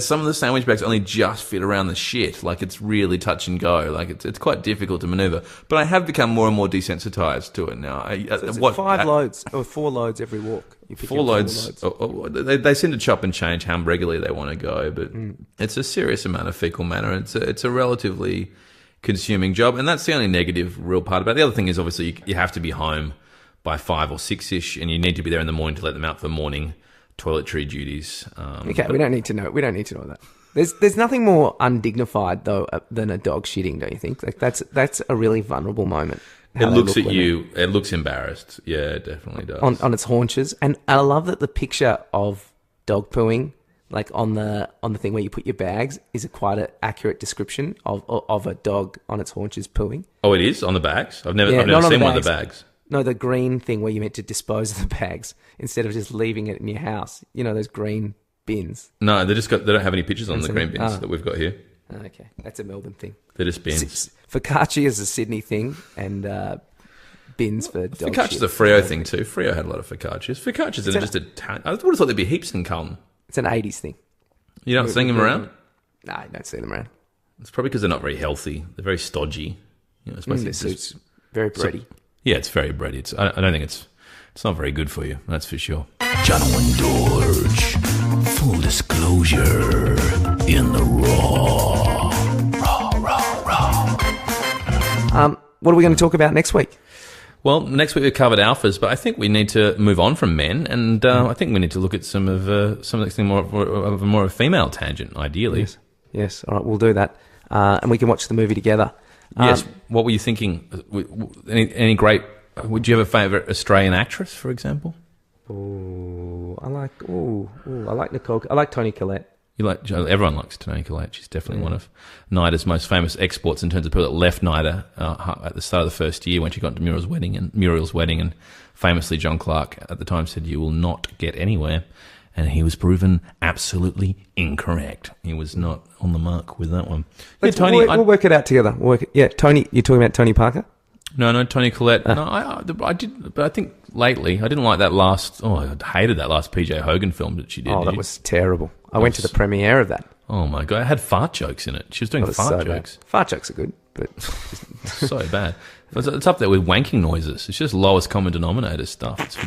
[SPEAKER 2] some of the sandwich bags only just fit around the shit. Like it's really touch and go. Like it's quite difficult to maneuver. But I have become more and more desensitized to it now.
[SPEAKER 3] So 5 loads or 4 loads every walk.
[SPEAKER 2] Four loads. They seem to chop and change how regularly they want to go, but it's a serious amount of fecal matter. It's a relatively consuming job, and that's the only negative real part about it. The other thing is obviously you have to be home by 5 or 6-ish, and you need to be there in the morning to let them out for morning toiletry duties.
[SPEAKER 3] Okay, we don't need to know. We don't need to know that. There's nothing more undignified though than a dog shitting, don't you think? Like that's a really vulnerable moment.
[SPEAKER 2] It looks at you. It looks embarrassed. Yeah, it definitely does.
[SPEAKER 3] On its haunches, and I love that the picture of dog pooing, like on the thing where you put your bags, is quite an accurate description of a dog on its haunches pooing.
[SPEAKER 2] Oh, it is on the bags. I've never seen one of the bags.
[SPEAKER 3] No, the green thing where you're meant to dispose of the bags instead of just leaving it in your house. You know those green bins.
[SPEAKER 2] No, they don't have any pictures on the green bins that we've got here.
[SPEAKER 3] Okay, that's a Melbourne thing.
[SPEAKER 2] They're just bins.
[SPEAKER 3] Focaccia is a Sydney thing, and bins for dog shit.
[SPEAKER 2] Focaccia's a Freo thing too. Freo had a lot of focaccias. Focaccias are just I would have thought there'd be heaps in Carlton.
[SPEAKER 3] It's an 80s thing.
[SPEAKER 2] You don't see them around?
[SPEAKER 3] No, I don't see them around.
[SPEAKER 2] It's probably because they're not very healthy. They're very stodgy. You know,
[SPEAKER 3] it's very bready.
[SPEAKER 2] Yeah, it's very bready. I don't think it's not very good for you. That's for sure.
[SPEAKER 1] Jono and Dorje, full disclosure in the raw.
[SPEAKER 3] What are we going to talk about next week?
[SPEAKER 2] Well, next week we covered alphas, but I think we need to move on from men, and I think we need to look at some of the more of a female tangent, ideally.
[SPEAKER 3] Yes. All right, we'll do that, and we can watch the movie together.
[SPEAKER 2] Yes. What were you thinking? Any great? Would you have a favourite Australian actress, for example?
[SPEAKER 3] I like Nicole. I like Toni Collette.
[SPEAKER 2] Everyone likes Toni Collette. She's definitely one of NIDA's most famous exports in terms of people that left NIDA at the start of the first year when she got to Muriel's wedding, and famously John Clark at the time said, "You will not get anywhere," and he was proven absolutely incorrect. He was not on the mark with that one.
[SPEAKER 3] Tony, we'll work it out together. Tony, you're talking about Tony Parker?
[SPEAKER 2] No, Toni Collette. No, I did, but I think lately I didn't like that last. Oh, I hated that last PJ Hogan film that she did.
[SPEAKER 3] Oh, that was terrible. I went to the premiere of that.
[SPEAKER 2] Oh my god, it had fart jokes in it. She was doing fart jokes.
[SPEAKER 3] Bad. Fart jokes are good, but
[SPEAKER 2] so bad. It's up there with wanking noises. It's just lowest common denominator stuff. It's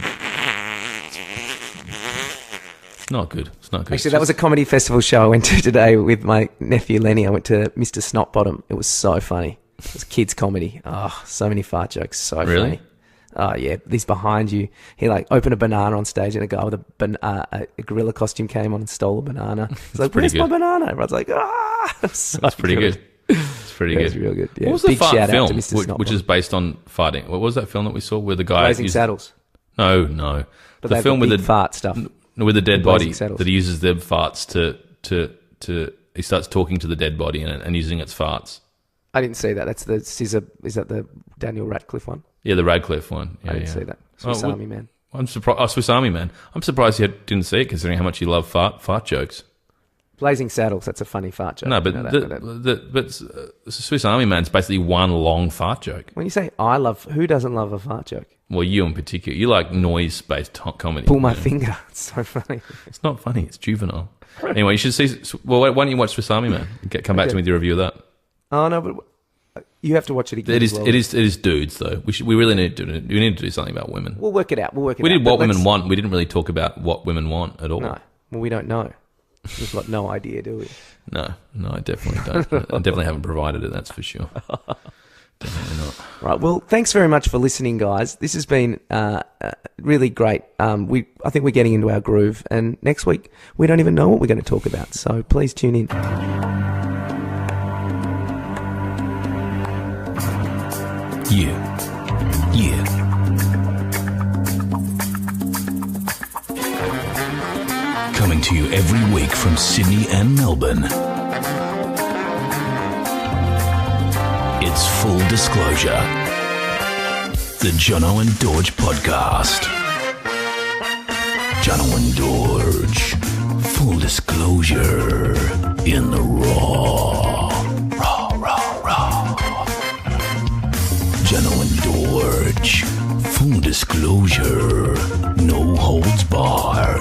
[SPEAKER 2] not good. It's not good.
[SPEAKER 3] Actually, that was a comedy festival show I went to today with my nephew Lenny. I went to Mr. Snotbottom. It was so funny. It was kids comedy. Oh, so many fart jokes. So funny. Oh, yeah. This behind you. He opened a banana on stage, and a guy with a gorilla costume came on and stole a banana. He's like, "Where's my banana?" Everyone's like, "Ah!"
[SPEAKER 2] That's pretty good. It's pretty good.
[SPEAKER 3] It's real good. Yeah.
[SPEAKER 2] What was the
[SPEAKER 3] big
[SPEAKER 2] fart
[SPEAKER 3] shout
[SPEAKER 2] film,
[SPEAKER 3] out to Mr. Snotbottom.
[SPEAKER 2] which is based on farting? What was that film that we saw where the guy...
[SPEAKER 3] Blazing Saddles.
[SPEAKER 2] No.
[SPEAKER 3] But
[SPEAKER 2] the film with the
[SPEAKER 3] fart stuff.
[SPEAKER 2] With the dead body
[SPEAKER 3] Saddles.
[SPEAKER 2] that he uses their farts to he starts talking to the dead body and using its farts.
[SPEAKER 3] I didn't see that. That's the Scissor. Is that the Daniel Radcliffe one?
[SPEAKER 2] Yeah, the Radcliffe one. Yeah,
[SPEAKER 3] I didn't see that. Swiss Army Man.
[SPEAKER 2] I'm surprised. Oh, Swiss Army Man. I'm surprised you didn't see it, considering how much you love fart jokes.
[SPEAKER 3] Blazing Saddles. That's a funny fart joke.
[SPEAKER 2] No, but Swiss Army Man's basically one long fart joke.
[SPEAKER 3] When you say I love, who doesn't love a fart joke?
[SPEAKER 2] Well, you in particular. You like noise-based comedy.
[SPEAKER 3] Pull my finger. It's so funny.
[SPEAKER 2] It's not funny. It's juvenile. Anyway, you should see. Well, why don't you watch Swiss Army Man? Come back to me with your review of that.
[SPEAKER 3] Oh no, but you have to watch it again.
[SPEAKER 2] It is dudes though. We really need to do something about women.
[SPEAKER 3] We'll work it out. We
[SPEAKER 2] did what women want. We didn't really talk about what women want at all.
[SPEAKER 3] No, well, we don't know. We've got no idea, do we?
[SPEAKER 2] No, I definitely don't. I definitely haven't provided it. That's for sure. Definitely not.
[SPEAKER 3] Right. Well, thanks very much for listening, guys. This has been really great. I think we're getting into our groove, and next week we don't even know what we're going to talk about. So please tune in.
[SPEAKER 1] Yeah. Coming to you every week from Sydney and Melbourne. It's Full Disclosure. The Jono and Dorje podcast. Jono and Dorje. Full disclosure in the raw. Raw. Jono and Dorje. Full disclosure. No holds barred.